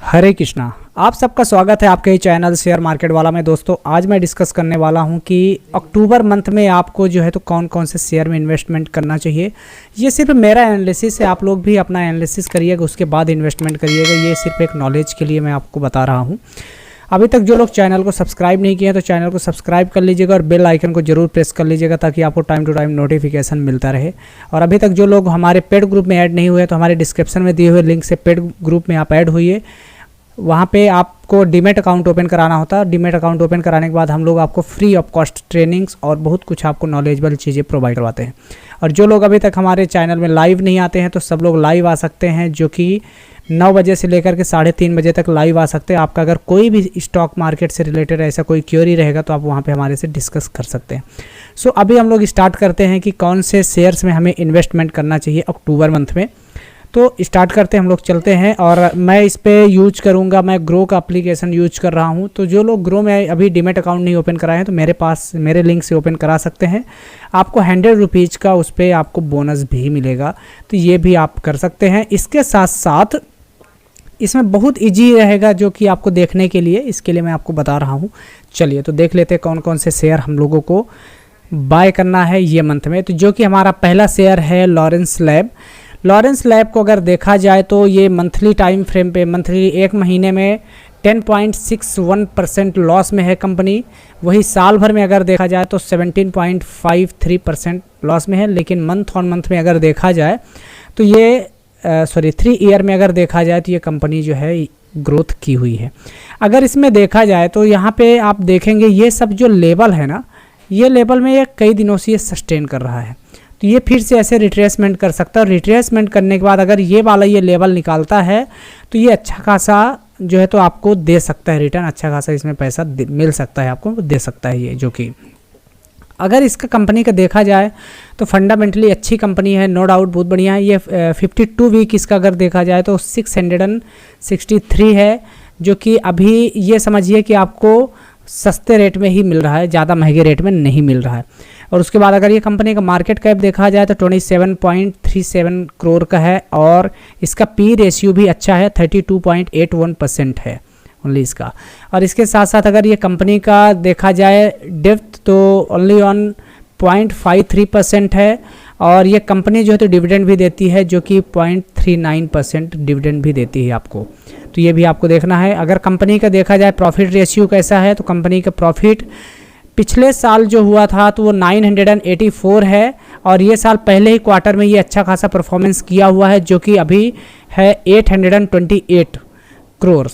हरे कृष्णा। आप सबका स्वागत है आपके ही चैनल शेयर मार्केट वाला में। दोस्तों आज मैं डिस्कस करने वाला हूं कि अक्टूबर मंथ में आपको जो है तो कौन कौन से शेयर में इन्वेस्टमेंट करना चाहिए। ये सिर्फ मेरा एनालिसिस है, आप लोग भी अपना एनालिसिस करिएगा, उसके बाद इन्वेस्टमेंट करिएगा। ये सिर्फ एक नॉलेज के लिए मैं आपको बता रहा हूँ। अभी तक जो लोग चैनल को सब्सक्राइब नहीं किए हैं तो चैनल को सब्सक्राइब कर लीजिएगा और बेल आइकन को जरूर प्रेस कर लीजिएगा ताकि आपको टाइम टू टाइम नोटिफिकेशन मिलता रहे। और अभी तक जो लोग हमारे पेड ग्रुप में ऐड नहीं हुए तो हमारे डिस्क्रिप्शन में दिए हुए लिंक से पेड ग्रुप में आप ऐड होइए। वहाँ पे आपको डीमेट अकाउंट ओपन कराना होता है। डीमेट अकाउंट ओपन कराने के बाद हम लोग आपको फ्री ऑफ कॉस्ट ट्रेनिंग्स और बहुत कुछ आपको नॉलेजेबल चीज़ें प्रोवाइड करवाते हैं। और जो लोग अभी तक हमारे चैनल में लाइव नहीं आते हैं तो सब लोग लाइव आ सकते हैं, जो कि 9 बजे से लेकर के 3:30 बजे तक लाइव आ सकते हैं। आपका अगर कोई भी स्टॉक मार्केट से रिलेटेड ऐसा कोई क्वेरी रहेगा तो आप वहाँ पे हमारे से डिस्कस कर सकते हैं। सो अभी हम लोग स्टार्ट करते हैं कि कौन से शेयर्स में हमें इन्वेस्टमेंट करना चाहिए अक्टूबर मंथ में। तो स्टार्ट करते हैं, हम लोग चलते हैं। और मैं इस पे यूज करूंगा, मैं ग्रो का एप्लीकेशन यूज कर रहा हूं। तो जो लोग ग्रो में अभी डीमेट अकाउंट नहीं ओपन कराए हैं तो मेरे लिंक से ओपन करा सकते हैं। आपको 100 रुपीज़ का उस पर आपको बोनस भी मिलेगा, तो ये भी आप कर सकते हैं। इसके साथ साथ इसमें बहुत ईजी रहेगा जो कि आपको देखने के लिए, इसके लिए मैं आपको बता रहा हूँ। चलिए तो देख लेते हैं कौन कौन से शेयर हम लोगों को बाय करना है ये मंथ में। तो जो कि हमारा पहला शेयर है लॉरेंस लैब। लॉरेंस लैब को अगर देखा जाए तो ये मंथली टाइम फ्रेम पे, मंथली एक महीने में 10.61% लॉस में है कंपनी। वही साल भर में अगर देखा जाए तो 17.53% लॉस में है। लेकिन मंथ ऑन मंथ में अगर देखा जाए तो ये 3 ईयर में अगर देखा जाए तो ये कंपनी जो है ग्रोथ की हुई है। अगर इसमें देखा जाए तो यहाँ पे आप देखेंगे ये सब जो लेवल है ना, ये लेवल में ये कई दिनों से ये सस्टेन कर रहा है। तो ये फिर से ऐसे रिट्रेसमेंट कर सकता है और रिट्रेसमेंट करने के बाद अगर ये वाला ये लेवल निकालता है तो ये अच्छा खासा जो है तो आपको दे सकता है रिटर्न, अच्छा खासा इसमें पैसा मिल सकता है, आपको दे सकता है ये। जो कि अगर इसका कंपनी का देखा जाए तो फंडामेंटली अच्छी कंपनी है, नो डाउट बहुत बढ़िया है। ये 52 वीक इसका अगर देखा जाए तो 663 है, जो कि अभी ये समझिए कि आपको सस्ते रेट में ही मिल रहा है, ज़्यादा महंगे रेट में नहीं मिल रहा है। और उसके बाद अगर ये कंपनी का मार्केट कैप देखा जाए तो 27.37 करोड़ का है और इसका पी रेशियो भी अच्छा है, 32.81% है ओनली इसका। और इसके साथ साथ अगर ये कंपनी का देखा जाए डेप्थ तो ओनली ऑन 0.53% है। और ये कंपनी जो है तो डिविडेंड भी देती है, जो कि 0.39% डिविडेंड भी देती है आपको। तो ये भी आपको देखना है। अगर कंपनी का देखा जाए प्रॉफिट रेशियो कैसा है तो कंपनी का प्रॉफिट पिछले साल जो हुआ था तो वो 984 है और ये साल पहले ही क्वार्टर में ये अच्छा खासा परफॉर्मेंस किया हुआ है, जो कि अभी है 828 करोड़।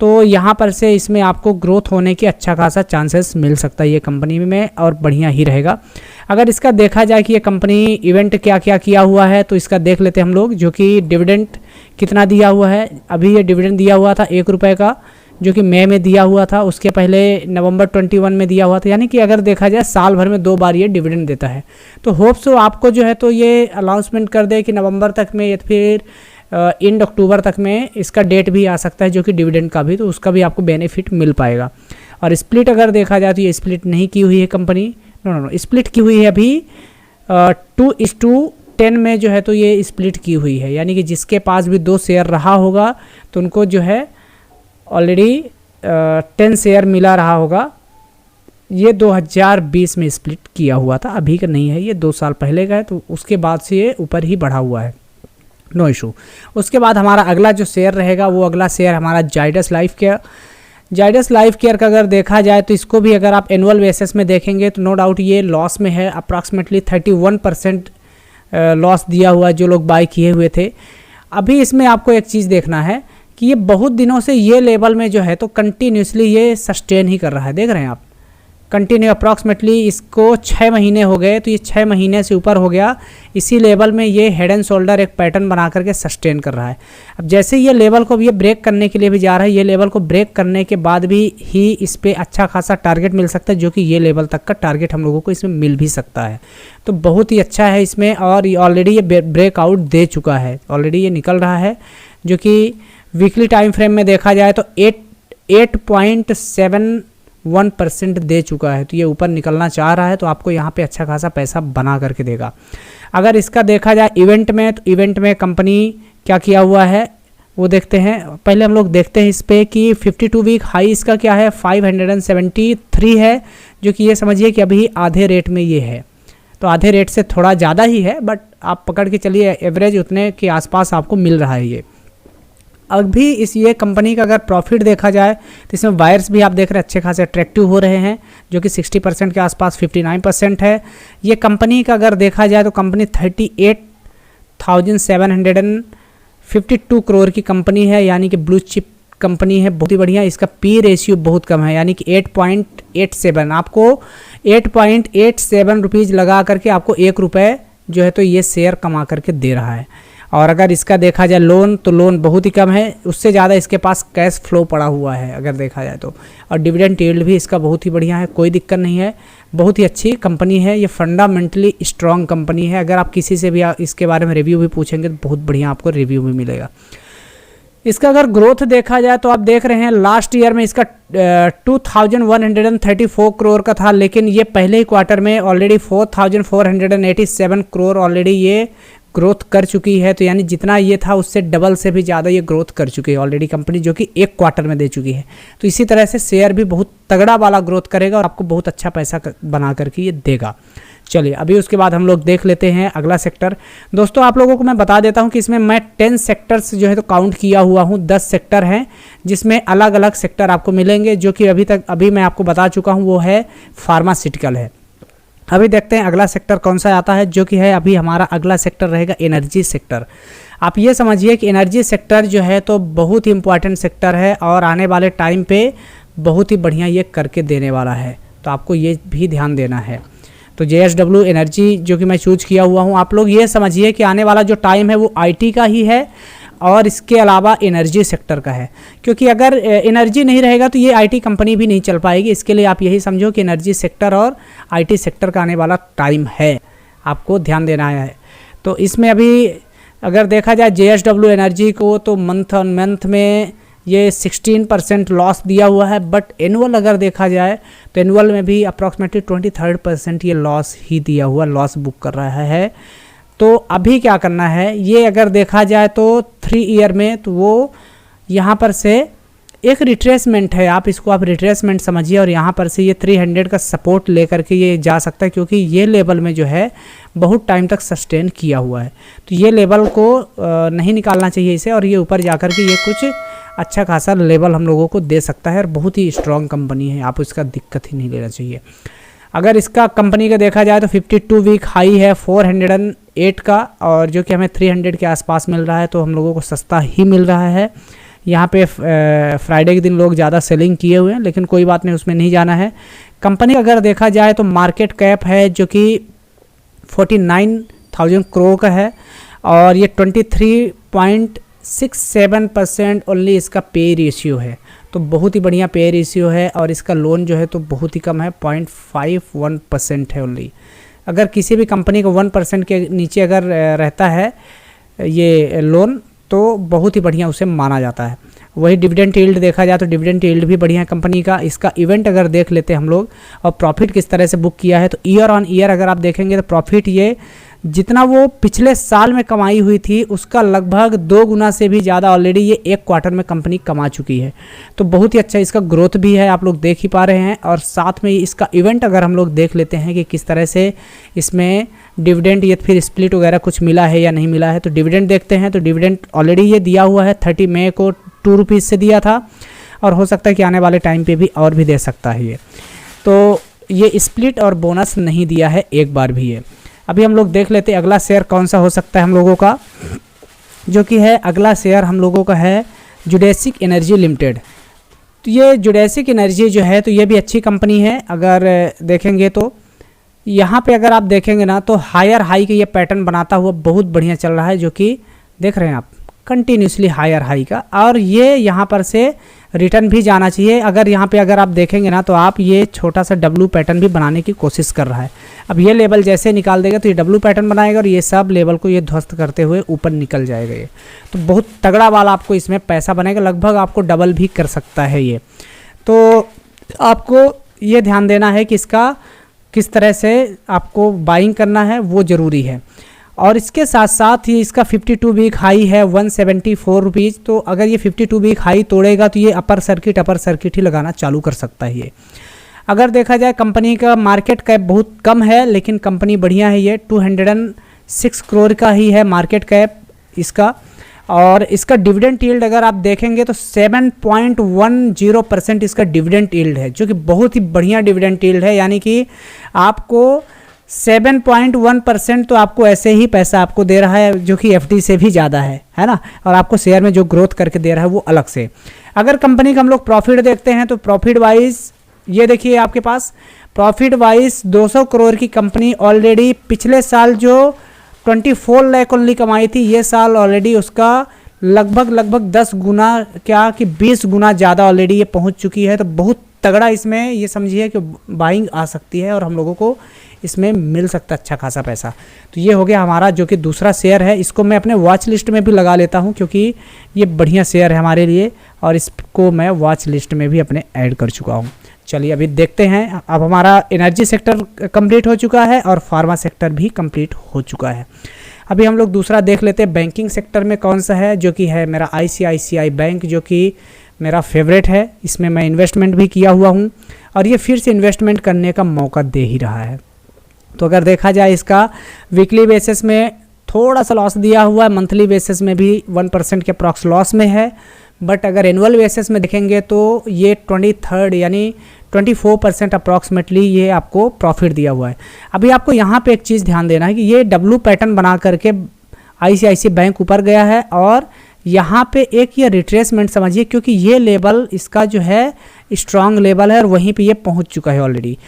तो यहाँ पर से इसमें आपको ग्रोथ होने की अच्छा खासा चांसेस मिल सकता है ये कंपनी में और बढ़िया ही रहेगा। अगर इसका देखा जाए कि ये कंपनी इवेंट क्या क्या किया हुआ है तो इसका देख लेते हैं हम लोग। जो कि डिविडेंड कितना दिया हुआ है, अभी ये डिविडेंड दिया हुआ था 1 रुपये का, जो कि मई में दिया हुआ था। उसके पहले नवंबर 21 में दिया हुआ था। यानी कि अगर देखा जाए साल भर में 2 बार ये डिविडेंड देता है। तो होप सो आपको जो है तो ये अनाउंसमेंट कर दे कि नवंबर तक में या फिर एंड अक्टूबर तक में इसका डेट भी आ सकता है, जो कि डिविडेंड का भी, तो उसका भी आपको बेनिफिट मिल पाएगा। और स्प्लिट अगर देखा जाए तो ये स्प्लिट नहीं की हुई है कंपनी, नो स्प्लिट की हुई है अभी 2:10 में जो है तो ये स्प्लिट की हुई है। यानी कि जिसके पास भी 2 शेयर रहा होगा तो उनको जो है ऑलरेडी 10 शेयर मिला रहा होगा। ये 2020 में स्प्लिट किया हुआ था, अभी का नहीं है, ये 2 साल पहले का है। तो उसके बाद से ये ऊपर ही बढ़ा हुआ है, नो इशू। उसके बाद हमारा अगला जो शेयर रहेगा वो अगला शेयर हमारा Zydus life care. Zydus life care का अगर देखा जाए तो इसको भी अगर आप एनुअल बेसिस में देखेंगे तो नो डाउट ये लॉस में है। अप्रॉक्सीमेटली 31% लॉस दिया हुआ जो लोग बाय किए हुए थे। अभी इसमें आपको एक चीज़ देखना है कि ये बहुत दिनों से ये लेवल में जो है तो कंटिन्यूसली ये सस्टेन ही कर रहा है। देख रहे हैं आप, कंटिन्यू अप्रॉक्सीमेटली इसको 6 महीने हो गए, तो ये 6 महीने से ऊपर हो गया। इसी लेवल में ये हेड एंड शोल्डर एक पैटर्न बना करके सस्टेन कर रहा है। अब जैसे ये लेवल को ये ब्रेक करने के लिए भी जा रहा है, ये लेवल को ब्रेक करने के बाद भी ही इस पर अच्छा खासा टारगेट मिल सकता है, जो कि ये लेवल तक का टारगेट हम लोगों को इसमें मिल भी सकता है। तो बहुत ही अच्छा है इसमें। और ऑलरेडी ये ब्रेकआउट दे चुका है, ऑलरेडी ये निकल रहा है, जो कि वीकली टाइम फ्रेम में देखा जाए तो 8.71% दे चुका है। तो ये ऊपर निकलना चाह रहा है, तो आपको यहाँ पे अच्छा खासा पैसा बना करके देगा। अगर इसका देखा जाए इवेंट में, तो इवेंट में कंपनी क्या किया हुआ है, वो देखते हैं। पहले हम लोग देखते हैं इस पे कि 52 वीक हाई इसका क्या है, 573 है, जो कि ये समझिए कि अभी आधे रेट में ये है। तो आधे रेट से थोड़ा ज़्यादा ही है, बट आप पकड़ के चलिए एवरेज उतने के आसपास आपको मिल रहा है ये। अभी ये कंपनी का अगर प्रॉफिट देखा जाए तो इसमें वायर्स भी आप देख रहे हैं अच्छे खासे अट्रैक्टिव हो रहे हैं, जो कि 60% के आसपास 59% है। ये कंपनी का अगर देखा जाए तो कंपनी 38,752 करोड़ की कंपनी है, यानी कि ब्लू चिप कंपनी है, बहुत ही बढ़िया। इसका पी रेशियो बहुत कम है, यानी कि 8.87। आपको 8.87 रुपीज़ लगा करके आपको 1 रुपये जो है तो ये शेयर कमा करके दे रहा है। और अगर इसका देखा जाए लोन, तो लोन बहुत ही कम है, उससे ज़्यादा इसके पास कैश फ्लो पड़ा हुआ है अगर देखा जाए तो। और डिविडेंड यील्ड भी इसका बहुत ही बढ़िया है, कोई दिक्कत नहीं है, बहुत ही अच्छी कंपनी है। ये फंडामेंटली स्ट्रॉन्ग कंपनी है। अगर आप किसी से भी इसके बारे में रिव्यू भी पूछेंगे तो बहुत बढ़िया आपको रिव्यू भी मिलेगा। इसका अगर ग्रोथ देखा जाए तो आप देख रहे हैं लास्ट ईयर में इसका 2134 करोड़ का था, लेकिन ये पहले ही क्वार्टर में ऑलरेडी 4487 करोड़ ऑलरेडी ये ग्रोथ कर चुकी है। तो यानी जितना ये था उससे डबल से भी ज़्यादा ये ग्रोथ कर चुकी है ऑलरेडी कंपनी, जो कि एक क्वार्टर में दे चुकी है। तो इसी तरह से शेयर भी बहुत तगड़ा वाला ग्रोथ करेगा और आपको बहुत अच्छा पैसा बना करके ये देगा। चलिए अभी उसके बाद हम लोग देख लेते हैं अगला सेक्टर। दोस्तों आप लोगों को मैं बता देता हूं कि इसमें मैं 10 सेक्टर्स जो है तो काउंट किया हुआ हूं। 10 सेक्टर हैं जिसमें अलग अलग सेक्टर आपको मिलेंगे, जो कि अभी मैं आपको बता चुका हूं, वो है फार्मास्यूटिकल है। अभी देखते हैं अगला सेक्टर कौन सा आता है, जो कि है अभी हमारा अगला सेक्टर रहेगा एनर्जी सेक्टर। आप ये समझिए कि एनर्जी सेक्टर जो है तो बहुत ही इंपॉर्टेंट सेक्टर है और आने वाले टाइम पे बहुत ही बढ़िया ये करके देने वाला है, तो आपको ये भी ध्यान देना है। तो JSW एनर्जी जो कि मैं चूज किया हुआ हूँ, आप लोग ये समझिए कि आने वाला जो टाइम है वो IT का ही है और इसके अलावा एनर्जी सेक्टर का है, क्योंकि अगर एनर्जी नहीं रहेगा तो ये IT कंपनी भी नहीं चल पाएगी। इसके लिए आप यही समझो कि एनर्जी सेक्टर और IT सेक्टर का आने वाला टाइम है, आपको ध्यान देना है। तो इसमें अभी अगर देखा जाए JSW एनर्जी को, तो मंथ ऑन मंथ में ये 16% लॉस दिया हुआ है, बट एनुअल अगर देखा जाए तो एनुअल में भी अप्रॉक्सीमेटली 23% ये लॉस ही दिया हुआ, लॉस बुक कर रहा है। तो अभी क्या करना है, ये अगर देखा जाए तो 3 ईयर में, तो वो यहाँ पर से एक रिट्रेसमेंट है, आप इसको आप रिट्रेसमेंट समझिए, और यहाँ पर से ये 300 का सपोर्ट लेकर के ये जा सकता है, क्योंकि ये लेवल में जो है बहुत टाइम तक सस्टेन किया हुआ है। तो ये लेवल को नहीं निकालना चाहिए इसे, और ये ऊपर जा कर के ये कुछ अच्छा खासा लेवल हम लोगों को दे सकता है, और बहुत ही स्ट्रॉन्ग कंपनी है, आप इसका दिक्कत ही नहीं लेना चाहिए। अगर इसका कंपनी का देखा जाए तो 52 वीक हाई है 408 का, और जो कि हमें 300 के आसपास मिल रहा है, तो हम लोगों को सस्ता ही मिल रहा है। यहाँ पे फ्राइडे के दिन लोग ज़्यादा सेलिंग किए हुए हैं, लेकिन कोई बात नहीं, उसमें नहीं जाना है। कंपनी अगर देखा जाए तो मार्केट कैप है जो कि 49,000 करोड़ का है, और ये 23.67% ओनली इसका पे रेशियो है, तो बहुत ही बढ़िया पे रेशियो है। और इसका लोन जो है तो बहुत ही कम है, 0.51% है ओनली। अगर किसी भी कंपनी को 1% के नीचे अगर रहता है ये लोन, तो बहुत ही बढ़िया उसे माना जाता है। वही डिविडेंड यील्ड देखा जाए तो डिविडेंड यील्ड भी बढ़िया है कंपनी का। इसका इवेंट अगर देख लेते हैं हम लोग, और प्रॉफिट किस तरह से बुक किया है, तो ईयर ऑन ईयर अगर आप देखेंगे तो प्रॉफिट ये जितना वो पिछले साल में कमाई हुई थी उसका लगभग 2 गुना से भी ज़्यादा ऑलरेडी ये एक क्वार्टर में कंपनी कमा चुकी है। तो बहुत ही अच्छा इसका ग्रोथ भी है, आप लोग देख ही पा रहे हैं। और साथ में इसका इवेंट अगर हम लोग देख लेते हैं कि किस तरह से इसमें डिविडेंड या फिर स्प्लिट वगैरह कुछ मिला है या नहीं मिला है, तो डिविडेंड देखते हैं। तो डिविडेंड ऑलरेडी ये दिया हुआ है, 30 मई को 2 रुपीज़ से दिया था, और हो सकता है कि आने वाले टाइम पे भी और भी दे सकता है ये। तो ये स्प्लिट और बोनस नहीं दिया है एक बार भी ये। अभी हम लोग देख लेते हैं अगला शेयर कौन सा हो सकता है हम लोगों का, जो कि है अगला शेयर हम लोगों का है जुडेसिक एनर्जी लिमिटेड। तो ये जुडेसिक एनर्जी जो है तो ये भी अच्छी कंपनी है। अगर देखेंगे तो यहाँ पे अगर आप देखेंगे ना, तो हायर हाई के ये पैटर्न बनाता हुआ बहुत बढ़िया चल रहा है, जो कि देख रहे हैं आप कंटिन्यूसली हायर हाई का, और ये यहाँ पर से रिटर्न भी जाना चाहिए। अगर यहाँ पे अगर आप देखेंगे ना, तो आप ये छोटा सा डब्लू पैटर्न भी बनाने की कोशिश कर रहा है। अब ये लेवल जैसे निकाल देगा तो ये डब्लू पैटर्न बनाएगा, और ये सब लेवल को ये ध्वस्त करते हुए ऊपर निकल जाएगा ये। तो बहुत तगड़ा वाला आपको इसमें पैसा बनेगा, लगभग आपको डबल भी कर सकता है ये। तो आपको ये ध्यान देना है कि इसका किस तरह से आपको बाइंग करना है, वो ज़रूरी है। और इसके साथ साथ ये इसका 52 वीक हाई है 174 रुपीज़। तो अगर ये 52 वीक हाई तोड़ेगा तो ये अपर सर्किट ही लगाना चालू कर सकता है ये। अगर देखा जाए कंपनी का मार्केट कैप बहुत कम है, लेकिन कंपनी बढ़िया है। ये 206 करोड़ का ही है मार्केट कैप इसका। और इसका डिविडेंड यील्ड अगर आप देखेंगे तो 7.10% इसका डिविडेंड यील्ड है, जो कि बहुत ही बढ़िया डिविडेंड यील्ड है। यानी कि आपको 7.1% तो आपको ऐसे ही पैसा आपको दे रहा है, जो कि एफडी से भी ज़्यादा है ना। और आपको शेयर में जो ग्रोथ करके दे रहा है वो अलग से। अगर कंपनी का हम लोग प्रॉफिट देखते हैं तो प्रॉफिट वाइज ये देखिए आपके पास प्रॉफिट वाइज 200 करोड़ की कंपनी ऑलरेडी पिछले साल जो 24 लाख ओनली कमाई थी, ये साल ऑलरेडी उसका लगभग 10 गुना क्या कि 20 गुना ज़्यादा ऑलरेडी ये पहुंच चुकी है। तो बहुत तगड़ा इसमें ये समझिए कि बाइंग आ सकती है और हम लोगों को इसमें मिल सकता है अच्छा खासा पैसा। तो ये हो गया हमारा जो कि दूसरा शेयर है। इसको मैं अपने वॉच लिस्ट में भी लगा लेता हूँ, क्योंकि ये बढ़िया शेयर है हमारे लिए और इसको मैं वॉच लिस्ट में भी अपने ऐड कर चुका हूँ। चलिए अभी देखते हैं। अब हमारा एनर्जी सेक्टर कंप्लीट हो चुका है और फार्मा सेक्टर भी कंप्लीट हो चुका है। अभी हम लोग दूसरा देख लेते हैं बैंकिंग सेक्टर में कौन सा है, जो कि है मेरा ICICI बैंक, जो कि मेरा फेवरेट है। इसमें मैं इन्वेस्टमेंट भी किया हुआ हूँ और ये फिर से इन्वेस्टमेंट करने का मौका दे ही रहा है। तो अगर देखा जाए इसका वीकली बेसिस में थोड़ा सा लॉस दिया हुआ है, मंथली बेसिस में भी 1% के अप्रॉक्स लॉस में है। बट अगर एनुअल बेसिस में देखेंगे तो ये 23 यानी 24% अप्रॉक्सीमेटली ये आपको प्रॉफिट दिया हुआ है। अभी आपको यहाँ पे एक चीज़ ध्यान देना है कि ये डब्लू पैटर्न बना करके ICICI बैंक ऊपर गया है और यहाँ पे एक ये रिट्रेसमेंट समझिए, क्योंकि ये लेवल इसका जो है स्ट्रॉन्ग लेवल है और वहीं पे ये पहुँच चुका है ऑलरेडी।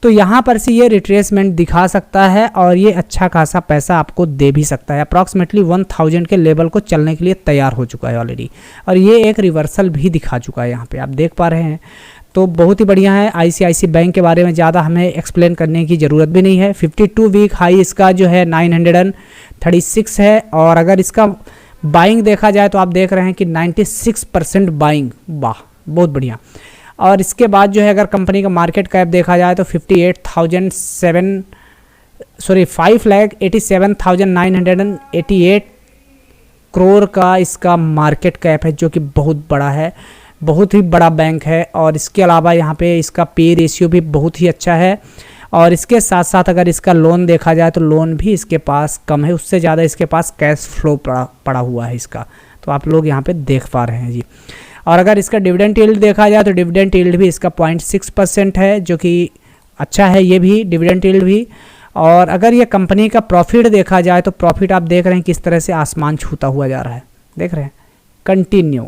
तो यहाँ पर से ये रिट्रेसमेंट दिखा सकता है और ये अच्छा खासा पैसा आपको दे भी सकता है। अप्रॉक्सीमेटली 1000 के लेवल को चलने के लिए तैयार हो चुका है ऑलरेडी और ये एक रिवर्सल भी दिखा चुका है, यहाँ पे आप देख पा रहे हैं। तो बहुत ही बढ़िया है। ICICI बैंक के बारे में ज़्यादा हमें एक्सप्लेन करने की ज़रूरत भी नहीं है। 52 वीक हाई इसका जो है 936 है और अगर इसका बाइंग देखा जाए तो आप देख रहे हैं कि 96% बाइंग, वाह बहुत बढ़िया। और इसके बाद जो है अगर कंपनी का मार्केट कैप देखा जाए तो 5,87,988 करोड़ का इसका मार्केट कैप है, जो कि बहुत बड़ा है, बहुत ही बड़ा बैंक है। और इसके अलावा यहाँ पे इसका पे रेशियो भी बहुत ही अच्छा है। और इसके साथ साथ अगर इसका लोन देखा जाए तो लोन भी इसके पास कम है, उससे ज़्यादा इसके पास कैश फ्लो पड़ा हुआ है इसका। तो आप लोग यहाँ पे देख पा रहे हैं जी। और अगर इसका डिविडेंड यील्ड देखा जाए तो डिविडेंड यील्ड भी इसका 0.6% है, जो कि अच्छा है ये भी डिविडेंड यील्ड भी। और अगर ये कंपनी का प्रॉफिट देखा जाए तो प्रॉफिट आप देख रहे हैं किस तरह से आसमान छूता हुआ जा रहा है, देख रहे हैं कंटिन्यू।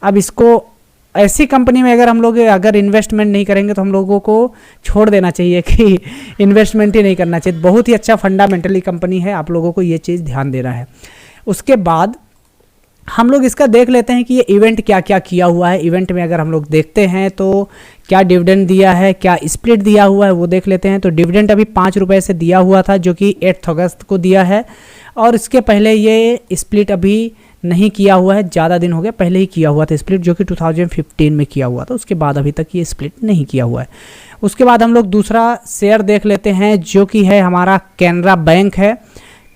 अब इसको ऐसी कंपनी में अगर हम लोग अगर इन्वेस्टमेंट नहीं करेंगे तो हम लोगों को छोड़ देना चाहिए कि इन्वेस्टमेंट ही नहीं करना चाहिए। बहुत ही अच्छा फंडामेंटली कंपनी है, आप लोगों को ये चीज़ ध्यान देना है। उसके बाद हम लोग इसका देख लेते हैं कि ये इवेंट क्या क्या किया हुआ है। इवेंट में अगर हम लोग देखते हैं तो क्या डिविडेंड दिया है, क्या स्प्लिट दिया हुआ है, वो देख लेते हैं। तो डिविडेंड अभी 5 रुपये से दिया हुआ था, जो कि 8 अगस्त को दिया है। और इसके पहले ये स्प्लिट अभी नहीं किया हुआ है, ज़्यादा दिन हो गया, पहले ही किया हुआ था स्प्लिट, जो कि 2015 में किया हुआ था। उसके बाद अभी तक ये स्प्लिट नहीं किया हुआ है। उसके बाद हम लोग दूसरा शेयर देख लेते हैं, जो कि है हमारा कैनरा बैंक है।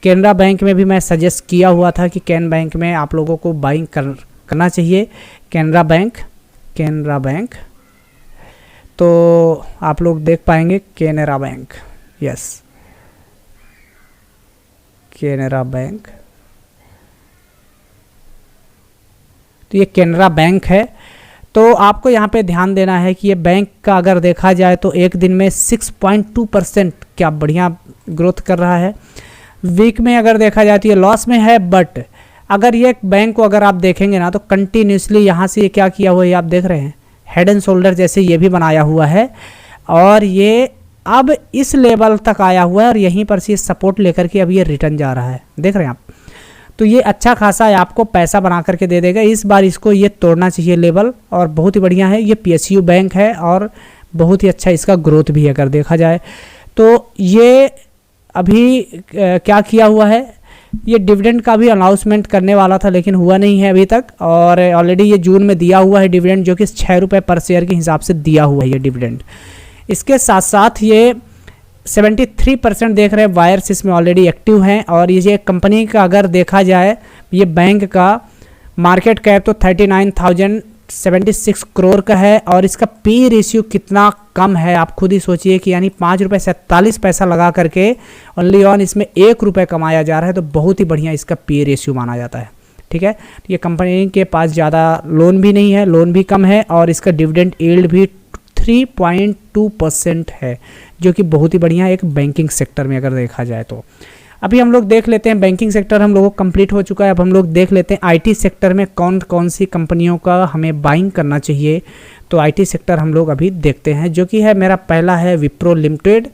कैनरा बैंक में भी मैं सजेस्ट किया हुआ था कि कैन बैंक में आप लोगों को बाइंग करना चाहिए। कैनरा बैंक तो आप लोग देख पाएंगे Canara bank, yes Canara bank. तो ये कैनरा बैंक है। तो आपको यहाँ पे ध्यान देना है कि ये बैंक का अगर देखा जाए तो एक दिन में 6.2% क्या बढ़िया ग्रोथ कर रहा है। वीक में अगर देखा जाए तो ये लॉस में है, बट अगर ये बैंक को अगर आप देखेंगे ना तो कंटिन्यूसली यहाँ से ये क्या किया हुआ है, ये आप देख रहे हैं हेड एंड शोल्डर जैसे ये भी बनाया हुआ है और ये अब इस लेवल तक आया हुआ है और यहीं पर से सपोर्ट लेकर के अब ये रिटर्न जा रहा है, देख रहे हैं आप। तो ये अच्छा खासा आपको पैसा बना करके दे देगा। इस बार इसको ये तोड़ना चाहिए लेवल और बहुत ही बढ़िया है। ये PSU बैंक है और बहुत ही अच्छा इसका ग्रोथ भी है अगर देखा जाए तो। ये अभी क्या किया हुआ है, ये डिविडेंड का भी अनाउंसमेंट करने वाला था लेकिन हुआ नहीं है अभी तक। और ऑलरेडी ये जून में दिया हुआ है डिविडेंड, जो कि 6 रुपये पर शेयर के हिसाब से दिया हुआ है ये डिविडेंड। इसके साथ साथ ये 73% देख रहे हैं बायर्स इसमें ऑलरेडी एक्टिव हैं। और ये कंपनी का अगर देखा जाए, ये बैंक का मार्केट कैप तो 39,076 करोड़ का है और इसका पी रेशियो कितना कम है आप खुद ही सोचिए कि यानी ₹5.47 लगा करके ओनली ऑन इसमें ₹1 कमाया जा रहा है, तो बहुत ही बढ़िया इसका पी रेशियो माना जाता है। ठीक है, ये कंपनी के पास ज़्यादा लोन भी नहीं है, लोन भी कम है और इसका डिविडेंड यील्ड भी 3.2% है, जो कि बहुत ही बढ़िया एक बैंकिंग सेक्टर में अगर देखा जाए तो। अभी हम लोग देख लेते हैं, बैंकिंग सेक्टर हम लोगों को कंप्लीट हो चुका है। अब हम लोग देख लेते हैं आईटी सेक्टर में कौन कौन सी कंपनियों का हमें बाइंग करना चाहिए। तो आईटी सेक्टर हम लोग अभी देखते हैं, जो कि है मेरा पहला है विप्रो लिमिटेड।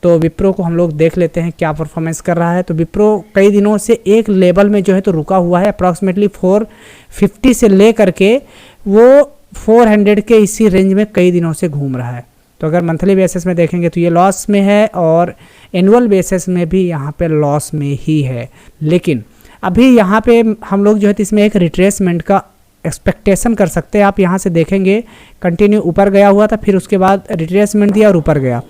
तो विप्रो को हम लोग देख लेते हैं क्या परफॉर्मेंस कर रहा है। तो विप्रो कई दिनों से एक लेवल में जो है तो रुका हुआ है, अप्रॉक्सीमेटली 450 से ले करके वो 400 के इसी रेंज में कई दिनों से घूम रहा है। तो अगर मंथली बेसिस में देखेंगे तो ये लॉस में है और एनुअल बेसिस में भी यहाँ पे लॉस में ही है। लेकिन अभी यहाँ पे हम लोग जो है इसमें एक रिट्रेसमेंट का एक्सपेक्टेशन कर सकते हैं। आप यहाँ से देखेंगे कंटिन्यू ऊपर गया हुआ था, फिर उसके बाद रिट्रेसमेंट दिया और ऊपर गया,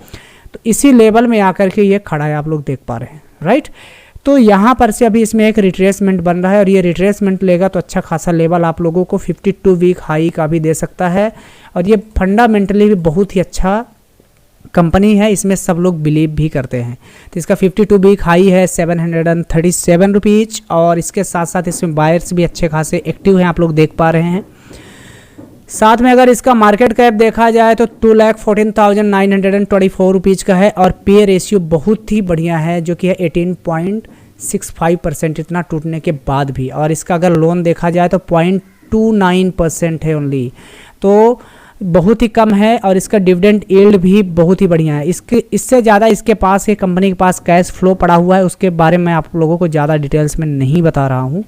तो इसी लेवल में आकर के ये खड़ा है, आप लोग देख पा रहे हैं, राइट। तो यहाँ पर से अभी इसमें एक रिट्रेसमेंट बन रहा है और ये रिट्रेसमेंट लेगा तो अच्छा खासा लेवल आप लोगों को 52 वीक हाई का भी दे सकता है। और ये फंडामेंटली भी बहुत ही अच्छा कंपनी है, इसमें सब लोग बिलीव भी करते हैं। तो इसका 52 वीक हाई है 737 रुपीज़ और इसके साथ साथ इसमें बायर्स भी अच्छे खासे एक्टिव हैं, आप लोग देख पा रहे हैं। साथ में अगर इसका मार्केट कैप देखा जाए तो 2,14,924 रुपीज़ का है और पे रेशियो बहुत ही बढ़िया है, जो कि है 18.65% इतना टूटने के बाद भी। और इसका अगर लोन देखा जाए तो 0.29% है ओनली, तो बहुत ही कम है। और इसका डिविडेंड यील्ड भी बहुत ही बढ़िया है। इससे ज़्यादा इसके पास ये कंपनी के पास कैश फ्लो पड़ा हुआ है, उसके बारे में आप लोगों को ज़्यादा डिटेल्स में नहीं बता रहा हूँ।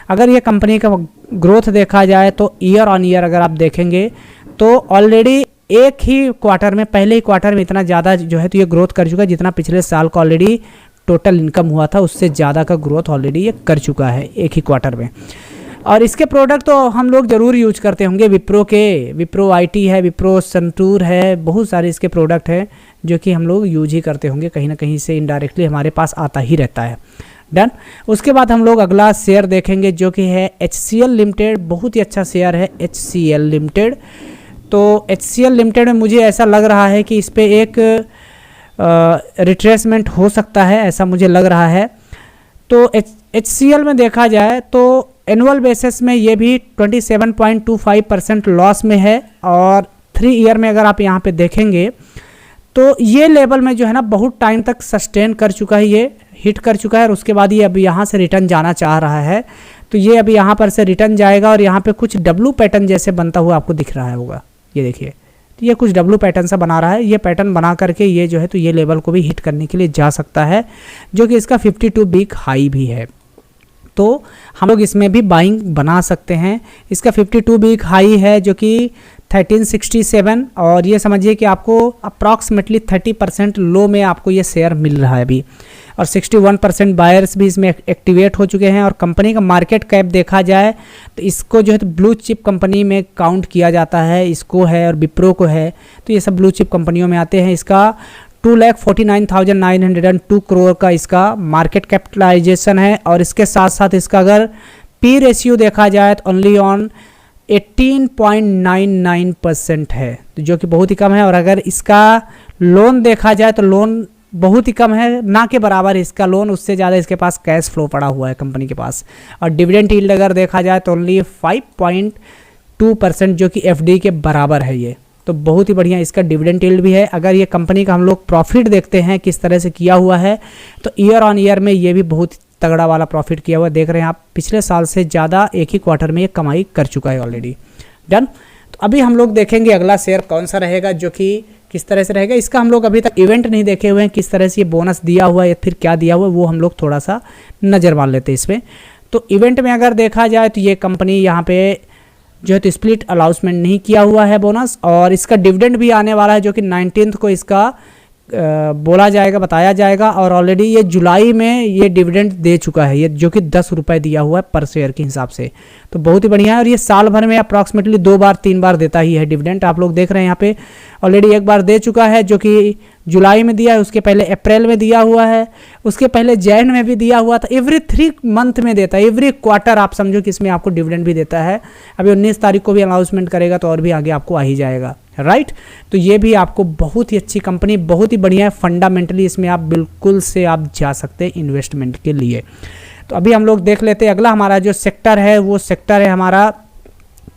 अगर ये कंपनी का ग्रोथ देखा जाए तो ईयर ऑन ईयर अगर आप देखेंगे तो ऑलरेडी एक ही क्वार्टर में, पहले ही क्वार्टर में इतना ज़्यादा जो है तो ये ग्रोथ कर चुका है, जितना पिछले साल का ऑलरेडी टोटल इनकम हुआ था उससे ज़्यादा का ग्रोथ ऑलरेडी ये कर चुका है एक ही क्वार्टर में। और इसके प्रोडक्ट तो हम लोग ज़रूर यूज करते होंगे, विप्रो आईटी है, विप्रो संतूर है, बहुत सारे इसके प्रोडक्ट हैं जो कि हम लोग यूज ही करते होंगे, कहीं ना कहीं से इनडायरेक्टली हमारे पास आता ही रहता है। डन। उसके बाद हम लोग अगला शेयर देखेंगे जो कि है HCL लिमिटेड। बहुत ही अच्छा शेयर है HCL लिमिटेड। तो HCL लिमिटेड में मुझे ऐसा लग रहा है कि इस पर एक रिट्रेसमेंट हो सकता है, ऐसा मुझे लग रहा है। तो HCL में देखा जाए तो एनुअल बेसिस में ये भी 27.25% लॉस में है और 3 ईयर में अगर आप यहाँ पे देखेंगे तो ये लेवल में जो है ना बहुत टाइम तक सस्टेन कर चुका है, ये हिट कर चुका है और उसके बाद ये अभी यहाँ से रिटर्न जाना चाह रहा है। तो ये अभी यहाँ पर से रिटर्न जाएगा और यहाँ पे कुछ डब्लू पैटर्न जैसे बनता हुआ आपको दिख रहा होगा, ये देखिए, तो ये कुछ डब्लू पैटर्न सा बना रहा है। ये पैटर्न बना करके ये जो है तो ये लेवल को भी हिट करने के लिए जा सकता है, जो कि इसका 52 वीक हाई भी है। तो हम लोग इसमें भी बाइंग बना सकते हैं। इसका 52 वीक हाई है जो कि 1367 और ये समझिए कि आपको अप्रॉक्सीमेटली 30% लो में आपको ये शेयर मिल रहा है अभी। और 61% बायर्स भी इसमें एक्टिवेट हो चुके हैं। और कंपनी का मार्केट कैप देखा जाए तो इसको जो है तो ब्लू चिप कंपनी में काउंट किया जाता है, इसको है और विप्रो को है, तो ये सब ब्लू चिप कंपनियों में आते हैं। इसका 2,49,902 करोड़ का इसका मार्केट कैपिटलाइजेशन है और इसके साथ साथ इसका अगर पी रेशियो देखा जाए तो ओनली ऑन 18.99% है, तो जो कि बहुत ही कम है। और अगर इसका लोन देखा जाए तो लोन बहुत ही कम है, ना के बराबर इसका लोन, उससे ज़्यादा इसके पास कैश फ्लो पड़ा हुआ है कंपनी के पास। और डिविडेंड यील्ड अगर देखा जाए तो ओनली 5.2% जो कि एफडी के बराबर है ये, तो बहुत ही बढ़िया इसका डिविडेंड यील्ड भी है। अगर ये कंपनी का हम लोग प्रॉफिट देखते हैं किस तरह से किया हुआ है तो ईयर ऑन ईयर में ये भी बहुत तगड़ा वाला प्रॉफिट किया हुआ है, देख रहे हैं आप, पिछले साल से ज़्यादा एक ही क्वार्टर में ये कमाई कर चुका है ऑलरेडी। डन। तो अभी हम लोग देखेंगे अगला शेयर कौन सा रहेगा, जो कि किस तरह से रहेगा। इसका हम लोग अभी तक इवेंट नहीं देखे हुए हैं, किस तरह से ये बोनस दिया हुआ है या फिर क्या दिया हुआ है, वो हम लोग थोड़ा सा नज़र मार लेते हैं इसमें। तो इवेंट में अगर देखा जाए तो ये कंपनी यहाँ पे जो है तो स्प्लिट अनाउंसमेंट नहीं किया हुआ है बोनस, और इसका डिविडेंड भी आने वाला है जो कि 19th को इसका बोला जाएगा, बताया जाएगा। और ऑलरेडी ये जुलाई में ये डिविडेंड दे चुका है, ये जो कि 10 रुपये दिया हुआ है पर शेयर के हिसाब से, तो बहुत ही बढ़िया है। और ये साल भर में अप्रॉक्सीमेटली 2 बार 3 बार देता ही है डिविडेंड। आप लोग देख रहे हैं यहाँ पे ऑलरेडी एक बार दे चुका है जो कि जुलाई में दिया है, उसके पहले अप्रैल में दिया हुआ है, उसके पहले जैन में भी दिया हुआ था। एवरी 3 मंथ में देता है, एवरी क्वार्टर आप समझो कि इसमें आपको डिविडेंड भी देता है। अभी 19 तारीख को भी अनाउंसमेंट करेगा तो और भी आगे आपको आ ही जाएगा, राइट। तो ये भी आपको बहुत ही अच्छी कंपनी, बहुत ही बढ़िया है। फंडामेंटली इसमें आप बिल्कुल से आप जा सकते हैं इन्वेस्टमेंट के लिए। तो अभी हम लोग देख लेते हैं अगला हमारा जो सेक्टर है, वो सेक्टर है हमारा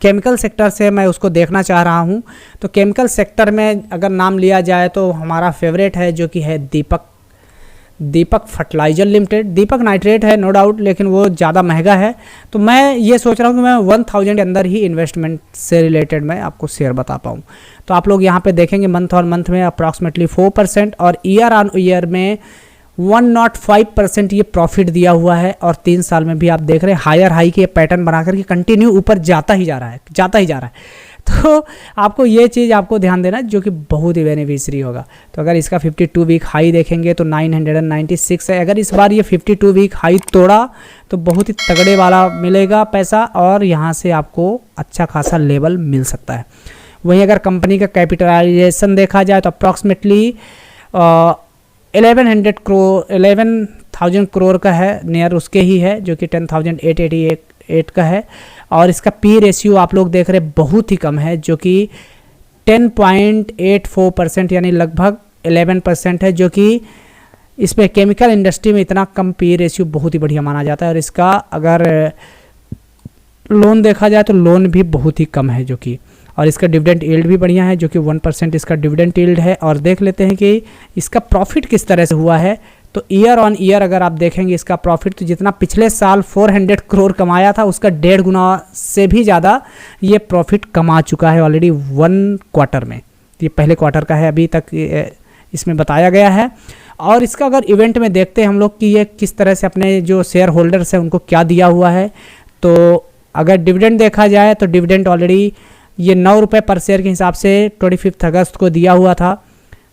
केमिकल सेक्टर से मैं उसको देखना चाह रहा हूँ। तो केमिकल सेक्टर में अगर नाम लिया जाए तो हमारा फेवरेट है जो कि है दीपक फर्टिलाइजर लिमिटेड। दीपक नाइट्रेट है नो डाउट, लेकिन वो ज़्यादा महंगा है। तो मैं ये सोच रहा हूँ कि मैं 1000 के अंदर ही इन्वेस्टमेंट से रिलेटेड मैं आपको शेयर बता पाऊँ। तो आप लोग यहाँ पे देखेंगे मंथ और मंथ में अप्रॉक्सीमेटली 4% और ईयर ऑन ईयर में 105% ये प्रॉफिट दिया हुआ है। और 3 साल में भी आप देख रहे हैं हायर हाई के पैटर्न बना करके कंटिन्यू ऊपर जाता ही जा रहा है। तो आपको ये चीज़ आपको ध्यान देना जो कि बहुत ही बेनिफिशियरी होगा। तो अगर इसका 52 वीक हाई देखेंगे तो 996 है। अगर इस बार ये 52 वीक हाई तोड़ा तो बहुत ही तगड़े वाला मिलेगा पैसा और यहाँ से आपको अच्छा खासा लेवल मिल सकता है। वहीं अगर कंपनी का कैपिटलाइजेशन देखा जाए तो अप्रॉक्सीमेटली 11,000 करोड़ का है, नियर उसके ही है जो कि 10,888 का है। और इसका पी रेशियो आप लोग देख रहे हैं बहुत ही कम है जो कि 10.84% यानी लगभग 11% है, जो कि इसमें केमिकल इंडस्ट्री में इतना कम पी रेशियो बहुत ही बढ़िया माना जाता है। और इसका अगर लोन देखा जाए तो लोन भी बहुत ही कम है जो कि, और इसका डिविडेंड यील्ड भी बढ़िया है जो कि 1% इसका डिविडेंड यील्ड है। और देख लेते हैं कि इसका प्रॉफिट किस तरह से हुआ है। तो ईयर ऑन ईयर अगर आप देखेंगे इसका प्रॉफिट, तो जितना पिछले साल 400 करोड़ कमाया था उसका 1.5 गुना से भी ज़्यादा ये प्रॉफिट कमा चुका है ऑलरेडी 1 क्वार्टर में। ये पहले क्वार्टर का है अभी तक इसमें बताया गया है। और इसका अगर इवेंट में देखते हैं हम लोग कि ये किस तरह से अपने जो शेयर होल्डर्स हैं उनको क्या दिया हुआ है। तो अगर डिविडेंड देखा जाए तो डिविडेंड ऑलरेडी ये 9 रुपये पर शेयर के हिसाब से 25 अगस्त को दिया हुआ था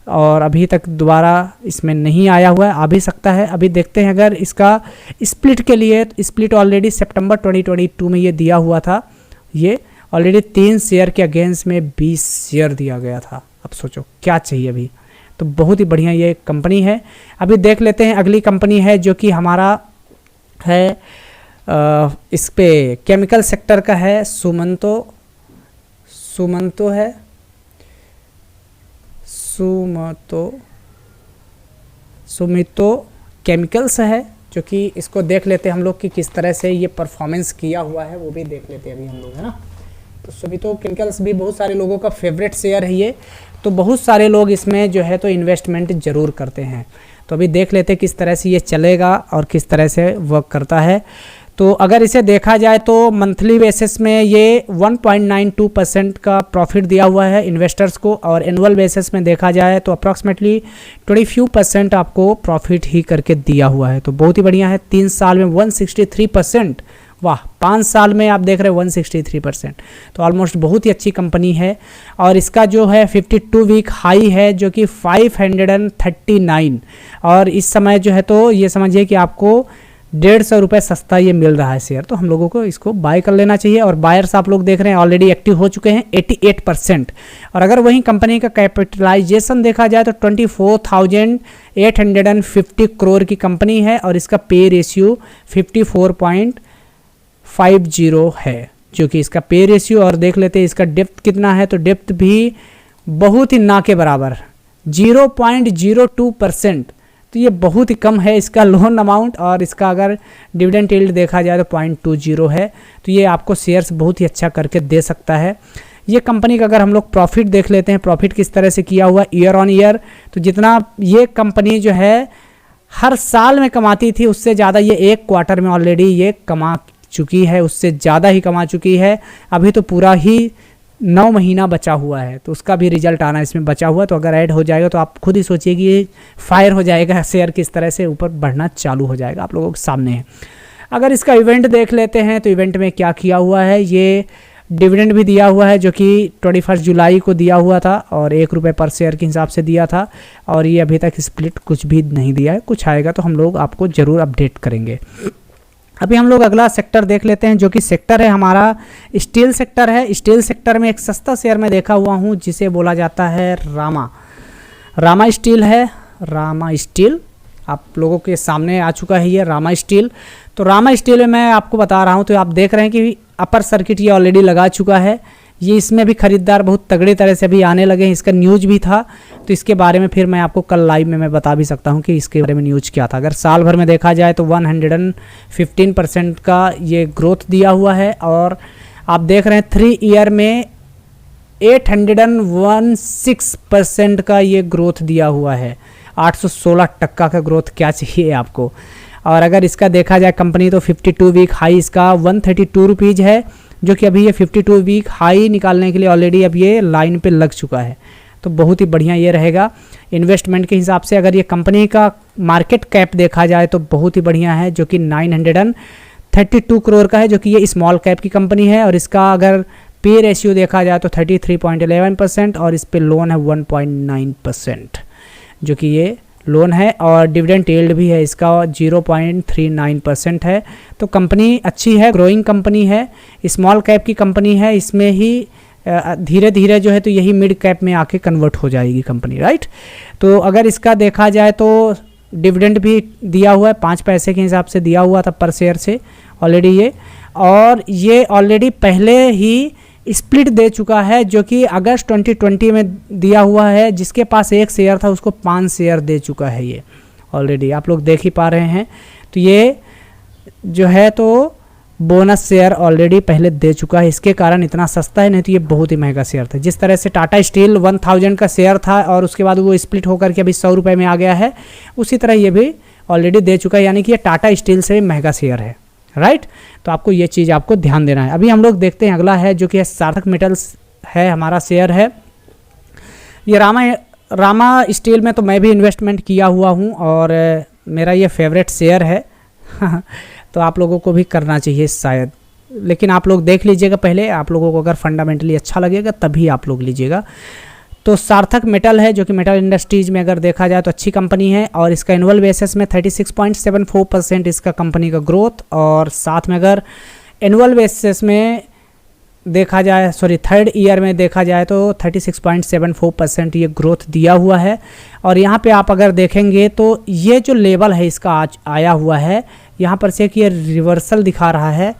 और अभी तक दोबारा इसमें नहीं आया हुआ है, आ भी सकता है। अभी देखते हैं अगर इसका स्प्लिट के लिए, स्प्लिट ऑलरेडी सितंबर 2022 में ये दिया हुआ था। ये ऑलरेडी 3 शेयर के अगेंस्ट में 20 शेयर दिया गया था। अब सोचो क्या चाहिए अभी। तो बहुत ही बढ़िया ये कंपनी है। अभी देख लेते हैं अगली कंपनी है जो कि हमारा है इस पे केमिकल सेक्टर का है सुमितो केमिकल्स है, जो कि इसको देख लेते हैं हम लोग कि किस तरह से ये परफॉर्मेंस किया हुआ है, वो भी देख लेते हैं अभी हम लोग, है ना। तो सुमितो केमिकल्स भी बहुत सारे लोगों का फेवरेट शेयर है ये, तो बहुत सारे लोग इसमें जो है तो इन्वेस्टमेंट ज़रूर करते हैं। तो अभी देख लेते हैं किस तरह से ये चलेगा और किस तरह से वर्क करता है। तो अगर इसे देखा जाए तो मंथली बेसिस में ये 1.92% का प्रॉफिट दिया हुआ है इन्वेस्टर्स को, और एनुअल बेसिस में देखा जाए तो अप्रॉक्सीमेटली 25% आपको प्रॉफिट ही करके दिया हुआ है। तो बहुत ही बढ़िया है। 3 साल में 163%, वाह। 5 साल में आप देख रहे हैं 163%, तो ऑलमोस्ट बहुत ही अच्छी कंपनी है। और इसका जो है 52 वीक हाई है जो कि 539, और इस समय जो है तो ये समझिए कि आपको 150 रुपये सस्ता ये मिल रहा है शेयर। तो हम लोगों को इसको बाय कर लेना चाहिए। और बायर्स आप लोग देख रहे हैं ऑलरेडी एक्टिव हो चुके हैं 88%। और अगर वहीं कंपनी का कैपिटलाइजेशन देखा जाए तो 24,850 करोड़ की कंपनी है, और इसका पे रेशियो 54.50 है जो कि इसका पे रेशियो। और देख लेते हैं इसका डेप्थ कितना है, तो डेप्थ भी बहुत ही ना के बराबर 0.02%। तो ये बहुत ही कम है इसका लोन अमाउंट। और इसका अगर डिविडेंड यील्ड देखा जाए तो 0.20 है। तो ये आपको शेयर्स बहुत ही अच्छा करके दे सकता है। ये कंपनी का अगर हम लोग प्रॉफिट देख लेते हैं, प्रॉफिट किस तरह से किया हुआ ईयर ऑन ईयर, तो जितना ये कंपनी जो है हर साल में कमाती थी उससे ज़्यादा ये 1 क्वार्टर में ऑलरेडी ये कमा चुकी है, उससे ज़्यादा ही कमा चुकी है। अभी तो पूरा ही 9 महीना बचा हुआ है, तो उसका भी रिजल्ट आना इसमें बचा हुआ है। तो अगर ऐड हो जाएगा तो आप खुद ही सोचिए कि फायर हो जाएगा, शेयर किस तरह से ऊपर बढ़ना चालू हो जाएगा, आप लोगों के सामने है। अगर इसका इवेंट देख लेते हैं तो इवेंट में क्या किया हुआ है, ये डिविडेंड भी दिया हुआ है जो कि 21 जुलाई को दिया हुआ था और 1 रुपये पर शेयर के हिसाब से दिया था। और ये अभी तक स्प्लिट कुछ भी नहीं दिया है, कुछ आएगा तो हम लोग आपको ज़रूर अपडेट करेंगे। अभी हम लोग अगला सेक्टर देख लेते हैं जो कि सेक्टर है हमारा स्टील सेक्टर है। स्टील सेक्टर में एक सस्ता शेयर मैं देखा हुआ हूँ जिसे बोला जाता है रामा स्टील है। रामा स्टील आप लोगों के सामने आ चुका है ये रामा स्टील। तो रामा स्टील में मैं आपको बता रहा हूँ, तो आप देख रहे हैं कि अपर सर्किट ये ऑलरेडी लगा चुका है। ये इसमें भी खरीदार बहुत तगड़े तरह से अभी आने लगे हैं, इसका न्यूज भी था, तो इसके बारे में फिर मैं आपको कल लाइव में मैं बता भी सकता हूं कि इसके बारे में न्यूज क्या था। अगर साल भर में देखा जाए तो 115% का ये ग्रोथ दिया हुआ है और आप देख रहे हैं 3 ईयर में 816% का ये ग्रोथ दिया हुआ है। 816% का ग्रोथ क्या चाहिए आपको। और अगर इसका देखा जाए कंपनी तो 52 वीक हाई इसका 132 रुपीज़ है, जो कि अभी ये 52 वीक हाई निकालने के लिए ऑलरेडी अब ये लाइन पे लग चुका है। तो बहुत ही बढ़िया ये रहेगा इन्वेस्टमेंट के हिसाब से। अगर ये कंपनी का मार्केट कैप देखा जाए तो बहुत ही बढ़िया है, जो कि 932 करोड़ का है, जो कि ये स्मॉल कैप की कंपनी है। और इसका अगर पे रेशियो देखा जाए तो 33.11% और इस पे लोन है 1.9%, जो कि ये लोन है। और डिविडेंड यील्ड भी है इसका 0.39% है। तो कंपनी अच्छी है, ग्रोइंग कंपनी है, स्मॉल कैप की कंपनी है। इसमें ही धीरे धीरे जो है तो यही मिड कैप में आके कन्वर्ट हो जाएगी कंपनी, राइट। तो अगर इसका देखा जाए तो डिविडेंड भी दिया हुआ है, 5 पैसे के हिसाब से दिया हुआ था पर शेयर से ऑलरेडी ये। और ये ऑलरेडी पहले ही स्प्लिट दे चुका है, जो कि अगस्त 2020 में दिया हुआ है। जिसके पास 1 शेयर था उसको 5 शेयर दे चुका है ये ऑलरेडी, आप लोग देख ही पा रहे हैं। तो ये जो है तो बोनस शेयर ऑलरेडी पहले दे चुका है, इसके कारण इतना सस्ता है, नहीं तो ये बहुत ही महंगा शेयर था। जिस तरह से टाटा स्टील 1000 का शेयर था और उसके बाद वो स्प्लिट होकर के अभी 100 रुपये में आ गया है, उसी तरह ये भी ऑलरेडी दे चुका है, यानी कि ये टाटा स्टील से महंगा शेयर है, राइट। तो आपको ये चीज़ आपको ध्यान देना है। अभी हम लोग देखते हैं अगला है जो कि सार्थक मेटल्स है, हमारा शेयर है ये। रामा स्टील में तो मैं भी इन्वेस्टमेंट किया हुआ हूँ और मेरा ये फेवरेट शेयर है तो आप लोगों को भी करना चाहिए शायद, लेकिन आप लोग देख लीजिएगा पहले, आप लोगों को अगर फंडामेंटली अच्छा लगेगा तभी आप लोग लीजिएगा। तो सार्थक मेटल है, जो कि मेटल इंडस्ट्रीज में अगर देखा जाए तो अच्छी कंपनी है और इसका एनुअल बेसिस में 36.74% इसका कंपनी का ग्रोथ। और साथ में अगर एनुअल बेसिस में देखा जाए, सॉरी 3rd ईयर में देखा जाए तो 36.74% ये ग्रोथ दिया हुआ है। और यहाँ पे आप अगर देखेंगे तो ये जो लेवल है इसका आज आया हुआ है, यहाँ पर से कि ये रिवर्सल दिखा रहा है।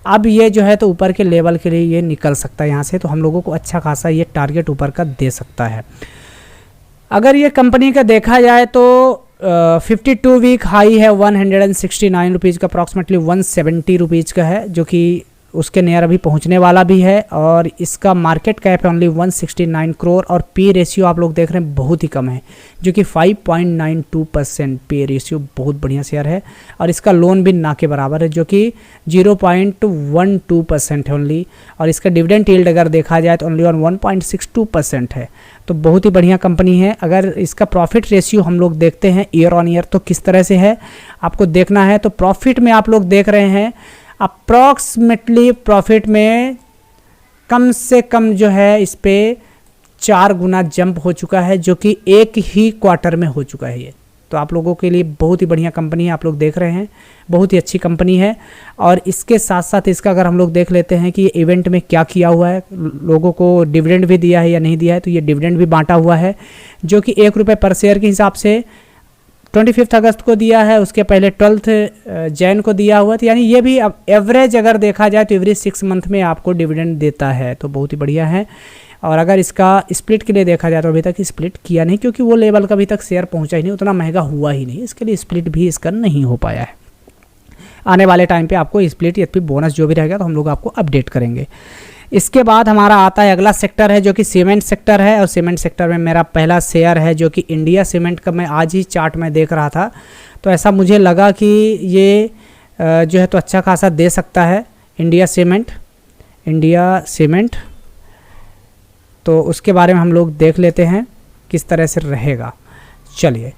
अब ये जो है तो ऊपर के लेवल के लिए ये निकल सकता है यहाँ से, तो हम लोगों को अच्छा खासा ये टारगेट ऊपर का दे सकता है। अगर ये कंपनी का देखा जाए तो 52 वीक हाई है 169 रुपीज़ का, अप्रॉक्सीमेटली 170 रुपीज़ का है, जो कि उसके नियर अभी पहुंचने वाला भी है। और इसका मार्केट कैप है ओनली 169 करोड़ और पी रेशियो आप लोग देख रहे हैं बहुत ही कम है, जो कि 5.92% पे रेशियो, बहुत बढ़िया शेयर है। और इसका लोन भी ना के बराबर है, जो कि 0.12% है ओनली। और इसका डिविडेंड यील्ड अगर देखा जाए तो ओनली ऑन 1.62% है। तो बहुत ही बढ़िया कंपनी है। अगर इसका प्रॉफिट रेशियो हम लोग देखते हैं ईयर ऑन ईयर तो किस तरह से है आपको देखना है। तो प्रॉफिट में आप लोग देख रहे हैं अप्रॉक्सीमेटली प्रॉफिट में कम से कम जो है इस पे 4 गुना जंप हो चुका है, जो कि एक ही क्वार्टर में हो चुका है ये। तो आप लोगों के लिए बहुत ही बढ़िया कंपनी है, आप लोग देख रहे हैं बहुत ही अच्छी कंपनी है। और इसके साथ साथ इसका अगर हम लोग देख लेते हैं कि ये इवेंट में क्या किया हुआ है, लोगों को डिविडेंड भी दिया है या नहीं दिया है, तो ये डिविडेंड भी बांटा हुआ है, जो कि 1 रुपये पर शेयर के हिसाब से 25 अगस्त को दिया है, उसके पहले 12 जैन को दिया हुआ था। यानी ये भी अब एवरेज अगर देखा जाए तो एवरी 6 मंथ में आपको डिविडेंड देता है, तो बहुत ही बढ़िया है। और अगर इसका स्प्लिट के लिए देखा जाए तो अभी तक स्प्लिट किया नहीं, क्योंकि वो लेवल का अभी तक शेयर पहुंचा ही नहीं, उतना महंगा हुआ ही नहीं, इसके लिए स्प्लिट भी इसका नहीं हो पाया है। आने वाले टाइम पे आपको स्प्लिट या फिर बोनस जो भी रहेगा तो हम लोग आपको अपडेट करेंगे। इसके बाद हमारा आता है अगला सेक्टर है जो कि सीमेंट सेक्टर है। और सीमेंट सेक्टर में मेरा पहला शेयर है जो कि इंडिया सीमेंट का, मैं आज ही चार्ट में देख रहा था तो ऐसा मुझे लगा कि ये जो है तो अच्छा खासा दे सकता है इंडिया सीमेंट। तो उसके बारे में हम लोग देख लेते हैं किस तरह से रहेगा। चलिए,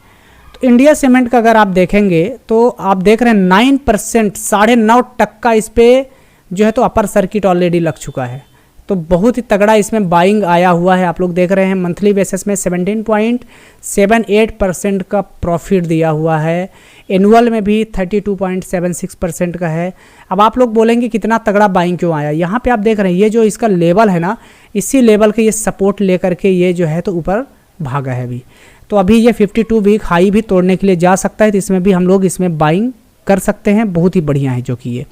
तो इंडिया सीमेंट का अगर आप देखेंगे तो आप देख रहे हैं 9%, 9.5% इस पे जो है तो अपर सर्किट ऑलरेडी लग चुका है। तो बहुत ही तगड़ा इसमें बाइंग आया हुआ है। आप लोग देख रहे हैं मंथली बेसिस में 17.78% का प्रॉफिट दिया हुआ है, एनुअल में भी 32.76% का है। अब आप लोग बोलेंगे कितना तगड़ा बाइंग क्यों आया। यहाँ पे आप देख रहे हैं ये जो इसका लेवल है ना, इसी लेवल के ये सपोर्ट लेकर के ये जो है तो ऊपर भागा है अभी। तो अभी ये 52 वीक हाई भी तोड़ने के लिए जा सकता है, तो इसमें भी हम लोग इसमें बाइंग कर सकते हैं। बहुत ही बढ़िया है जो कि ये,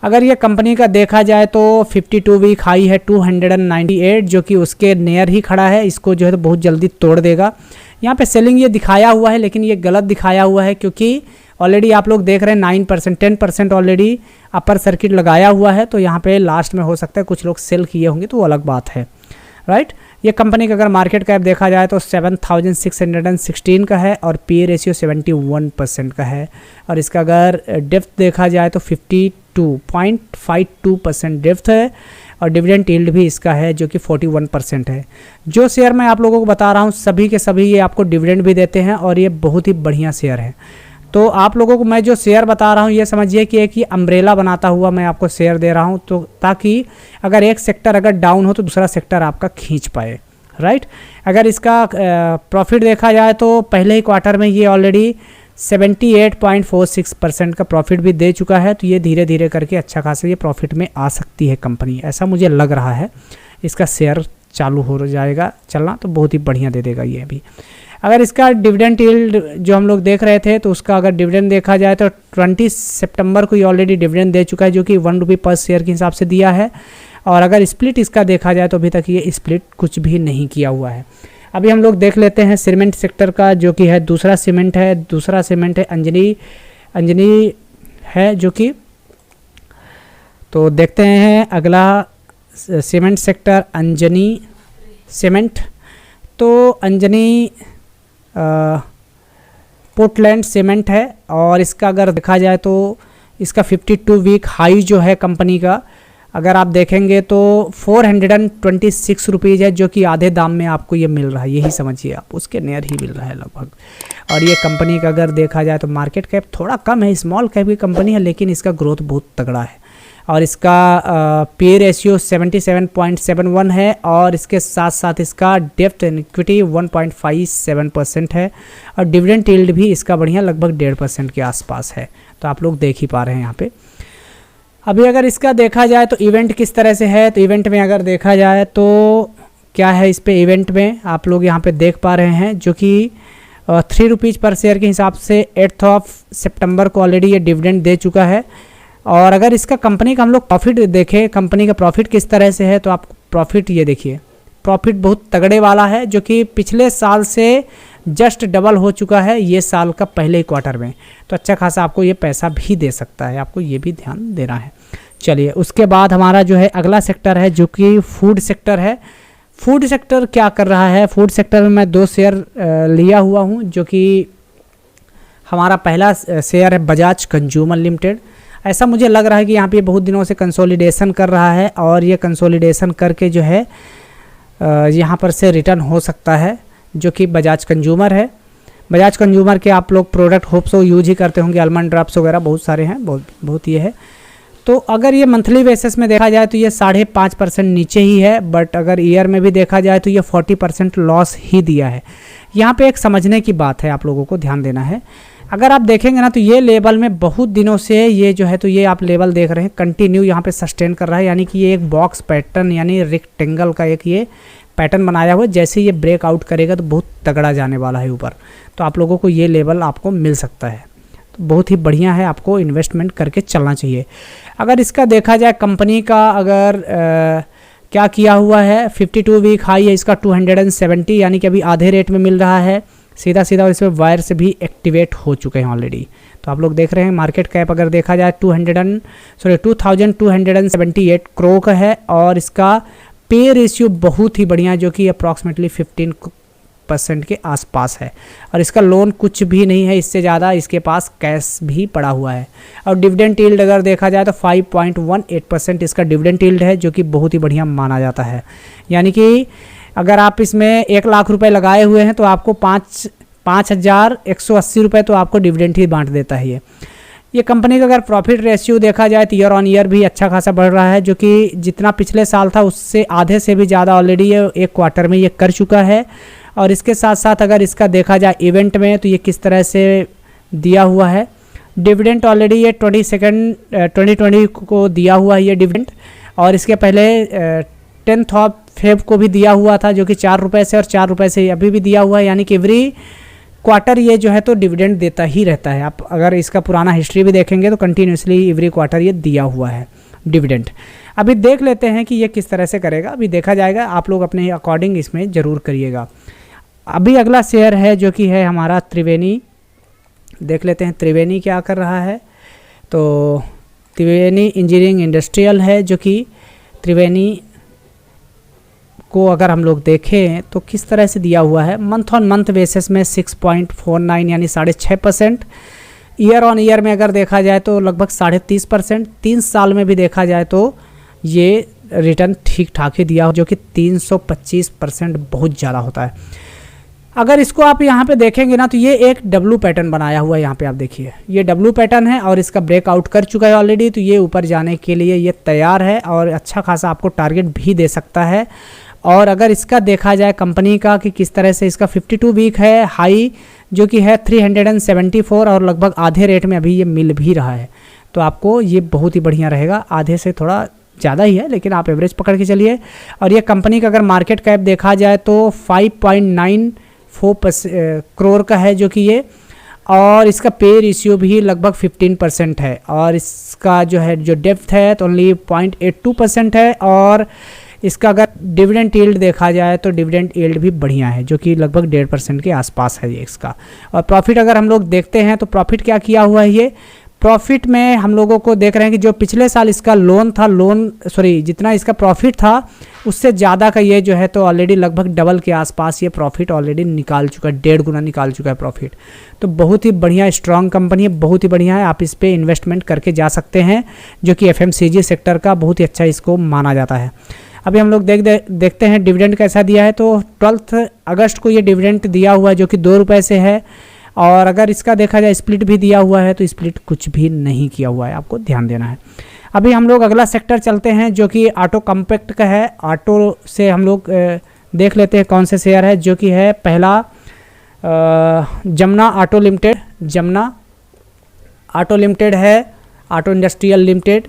अगर ये कंपनी का देखा जाए तो 52 वीक हाई है 298, जो कि उसके नियर ही खड़ा है। इसको जो है तो बहुत जल्दी तोड़ देगा। यहाँ पे सेलिंग ये दिखाया हुआ है, लेकिन ये गलत दिखाया हुआ है, क्योंकि ऑलरेडी आप लोग देख रहे हैं 9% 10% ऑलरेडी अपर सर्किट लगाया हुआ है। तो यहाँ पे लास्ट में हो सकता है कुछ लोग सेल किए होंगे, तो वो अलग बात है, राइट। ये कंपनी का अगर मार्केट कैप देखा जाए तो 7616 का है और पी रेशियो 71% का है। और इसका अगर डेप्थ देखा जाए तो 52.52% डेप्थ है और डिविडेंड यील्ड भी इसका है जो कि 41% है। जो शेयर मैं आप लोगों को बता रहा हूँ सभी के सभी ये आपको डिविडेंड भी देते हैं और ये बहुत ही बढ़िया शेयर है। तो आप लोगों को मैं जो शेयर बता रहा हूँ ये समझिए कि एक ही अम्ब्रेला बनाता हुआ मैं आपको शेयर दे रहा हूँ, तो ताकि अगर एक सेक्टर अगर डाउन हो तो दूसरा सेक्टर आपका खींच पाए, राइट। अगर इसका प्रॉफिट देखा जाए तो पहले ही क्वार्टर में ये ऑलरेडी 78.46% का प्रॉफिट भी दे चुका है। तो ये धीरे धीरे करके अच्छा खासा ये प्रॉफिट में आ सकती है कंपनी, ऐसा मुझे लग रहा है। इसका शेयर चालू हो जाएगा चलना तो बहुत ही बढ़िया दे देगा ये भी। अगर इसका डिविडेंड यील्ड जो हम लोग देख रहे थे तो उसका अगर डिविडेंड देखा जाए तो 20 सितंबर को ये ऑलरेडी डिविडेंड दे चुका है, जो कि 1 रुपये पर शेयर के हिसाब से दिया है। और अगर स्प्लिट इसका देखा जाए तो अभी तक ये स्प्लिट कुछ भी नहीं किया हुआ है। अभी हम लोग देख लेते हैं सीमेंट सेक्टर का, जो कि है दूसरा सीमेंट है अंजनी है जो कि, तो देखते हैं अगला सीमेंट सेक्टर अंजनी सीमेंट। तो अंजनी पोर्टलैंड सीमेंट है और इसका अगर देखा जाए तो इसका 52 वीक हाई जो है कंपनी का अगर आप देखेंगे तो 426 रुपीज़ है, जो कि आधे दाम में आपको ये मिल रहा है, यही समझिए आप, उसके नियर ही मिल रहा है लगभग। और ये कंपनी का अगर देखा जाए तो मार्केट कैप थोड़ा कम है, स्मॉल कैप की कंपनी है, लेकिन इसका ग्रोथ बहुत तगड़ा है। और इसका पी रेशियो 77.71 है और इसके साथ साथ इसका डेप्थ एंड इक्विटी 1.57% है और डिविडेंड यील्ड भी इसका बढ़िया लगभग 1.5% के आसपास है। तो आप लोग देख ही पा रहे हैं यहाँ पे। अभी अगर इसका देखा जाए तो इवेंट किस तरह से है, तो इवेंट में अगर देखा जाए तो क्या है इस पे इवेंट में आप लोग यहाँ पे देख पा रहे हैं, जो कि 3 रुपीज़ पर शेयर के हिसाब से 8 सितंबर को ऑलरेडी ये डिविडेंड दे चुका है। और अगर इसका कंपनी का हम लोग प्रॉफिट देखें, कंपनी का प्रॉफिट किस तरह से है, तो आप प्रॉफिट ये देखिए, प्रॉफिट बहुत तगड़े वाला है, जो कि पिछले साल से जस्ट डबल हो चुका है ये साल का पहले ही क्वार्टर में। तो अच्छा खासा आपको ये पैसा भी दे सकता है, आपको ये भी ध्यान देना है। चलिए उसके बाद हमारा जो है अगला सेक्टर है जो कि फूड सेक्टर है। फूड सेक्टर क्या कर रहा है, फूड सेक्टर में मैं 2 शेयर लिया हुआ हूँ, जो कि हमारा पहला शेयर है बजाज कंज्यूमर लिमिटेड। ऐसा मुझे लग रहा है कि यहाँ पे बहुत दिनों से कंसोलिडेशन कर रहा है और ये कंसोलिडेशन करके जो है यहाँ पर से रिटर्न हो सकता है, जो कि बजाज कंज्यूमर है। बजाज कंज्यूमर के आप लोग प्रोडक्ट होप्स हो यूज ही करते होंगे, आलमंड ड्रॉप्स वगैरह बहुत सारे हैं, बहुत ये है। तो अगर ये मंथली बेसिस में देखा जाए तो ये 5.5% नीचे ही है, बट अगर ईयर में भी देखा जाए तो ये 40% लॉस ही दिया है। यहाँ पे एक समझने की बात है, आप लोगों को ध्यान देना है। अगर आप देखेंगे ना तो ये लेवल में बहुत दिनों से ये जो है तो ये आप लेवल देख रहे हैं कंटिन्यू यहाँ पे सस्टेन कर रहा है, यानी कि ये एक बॉक्स पैटर्न यानी रेक्टेंगल का एक ये पैटर्न बनाया हुआ है। जैसे ये ब्रेकआउट करेगा तो बहुत तगड़ा जाने वाला है ऊपर, तो आप लोगों को ये लेवल आपको मिल सकता है। तो बहुत ही बढ़िया है, आपको इन्वेस्टमेंट करके चलना चाहिए। अगर इसका देखा जाए कंपनी का अगर क्या किया हुआ है, 52 वीक हाई है इसका 270, यानी कि अभी आधे रेट में मिल रहा है सीधा सीधा, और इसमें वायर से भी एक्टिवेट हो चुके हैं ऑलरेडी। तो आप लोग देख रहे हैं मार्केट कैप अगर देखा जाए 2278 करोड़ का है और इसका पे रेशियो बहुत ही बढ़िया, जो कि अप्रॉक्सीमेटली 15% के आसपास है। और इसका लोन कुछ भी नहीं है, इससे ज़्यादा इसके पास कैश भी पड़ा हुआ है। और डिविडेंड यील्ड अगर देखा जाए तो 5.18% इसका डिविडेंड यील्ड है, जो कि बहुत ही बढ़िया माना जाता है। यानी कि अगर आप इसमें 1 लाख रुपए लगाए हुए हैं तो आपको 5,180 रुपये तो आपको डिविडेंड ही बांट देता है ये। ये कंपनी का अगर प्रॉफिट रेशियो देखा जाए तो ईयर ऑन ईयर भी अच्छा खासा बढ़ रहा है, जो कि जितना पिछले साल था उससे आधे से भी ज़्यादा ऑलरेडी ये एक क्वार्टर में ये कर चुका है। और इसके साथ साथ अगर इसका देखा जाए इवेंट में तो ये किस तरह से दिया हुआ है। डिविडेंड ऑलरेडी ये 2020 को दिया हुआ है ये डिविडेंड, और इसके पहले 10 फेब को भी दिया हुआ था जो कि 4 रुपये से, और 4 रुपये से अभी भी दिया हुआ है, यानी कि एवरी क्वार्टर ये जो है तो डिविडेंड देता ही रहता है। आप अगर इसका पुराना हिस्ट्री भी देखेंगे तो कंटिन्यूसली एवरी क्वार्टर ये दिया हुआ है डिविडेंड। अभी देख लेते हैं कि ये किस तरह से करेगा, अभी देखा जाएगा, आप लोग अपने अकॉर्डिंग इसमें ज़रूर करिएगा। अभी अगला शेयर है जो कि है हमारा त्रिवेणी। देख लेते हैं त्रिवेणी क्या कर रहा है। तो त्रिवेणी इंजीनियरिंग इंडस्ट्रियल है, जो कि त्रिवेणी को अगर हम लोग देखें तो किस तरह से दिया हुआ है। मंथ ऑन मंथ बेसिस में 6.49 यानी 6.5%। ईयर ऑन ईयर में अगर देखा जाए तो लगभग 30.5%। 3 साल में भी देखा जाए तो ये रिटर्न ठीक ठाक ही दिया, जो कि 325% बहुत ज़्यादा होता है। अगर इसको आप यहाँ पे देखेंगे ना तो ये एक डब्लू पैटर्न बनाया हुआ है, यहाँ पे आप देखिए ये डब्लू पैटर्न है और इसका ब्रेकआउट कर चुका है ऑलरेडी। तो ये ऊपर जाने के लिए ये तैयार है और अच्छा खासा आपको टारगेट भी दे सकता है। और अगर इसका देखा जाए कंपनी का कि किस तरह से इसका 52 वीक है हाई जो कि है 374, और लगभग आधे रेट में अभी ये मिल भी रहा है। तो आपको ये बहुत ही बढ़िया रहेगा, आधे से थोड़ा ज़्यादा ही है लेकिन आप एवरेज पकड़ के चलिए। और ये कंपनी का अगर मार्केट कैप देखा जाए तो 5.94 करोड़ का है जो कि ये, और इसका पे रेशियो भी लगभग 15% है, और इसका जो है जो डेप्थ है तो ओनली 0.82% है। और इसका अगर डिविडेंड यील्ड देखा जाए तो डिविडेंड यील्ड भी बढ़िया है जो कि लगभग 1.5% के आसपास है ये इसका। और प्रॉफिट अगर हम लोग देखते हैं तो प्रॉफिट क्या किया हुआ है ये, प्रॉफिट में हम लोगों को देख रहे हैं कि जो पिछले साल इसका जितना इसका प्रॉफिट था उससे ज़्यादा का ये जो है तो ऑलरेडी लगभग डबल के आसपास ये प्रॉफिट ऑलरेडी निकाल चुका है, 1.5 गुना निकाल चुका है प्रॉफिट। तो बहुत ही बढ़िया स्ट्रॉन्ग कंपनी है, बहुत ही बढ़िया है, आप इस पर इन्वेस्टमेंट करके जा सकते हैं, जो कि FMCG सेक्टर का बहुत ही अच्छा इसको माना जाता है। अभी हम लोग देखते हैं डिविडेंड कैसा दिया है। तो 12 अगस्त को ये डिविडेंड दिया हुआ है जो कि 2 रुपये से है, और अगर इसका देखा जाए स्प्लिट भी दिया हुआ है तो स्प्लिट कुछ भी नहीं किया हुआ है, आपको ध्यान देना है। अभी हम लोग अगला सेक्टर चलते हैं जो कि ऑटो कॉम्पैक्ट का है। ऑटो से हम लोग देख लेते हैं कौन से शेयर है, जो कि है पहला Jamuna auto limited. Jamuna auto limited है, ऑटो इंडस्ट्रियल लिमिटेड,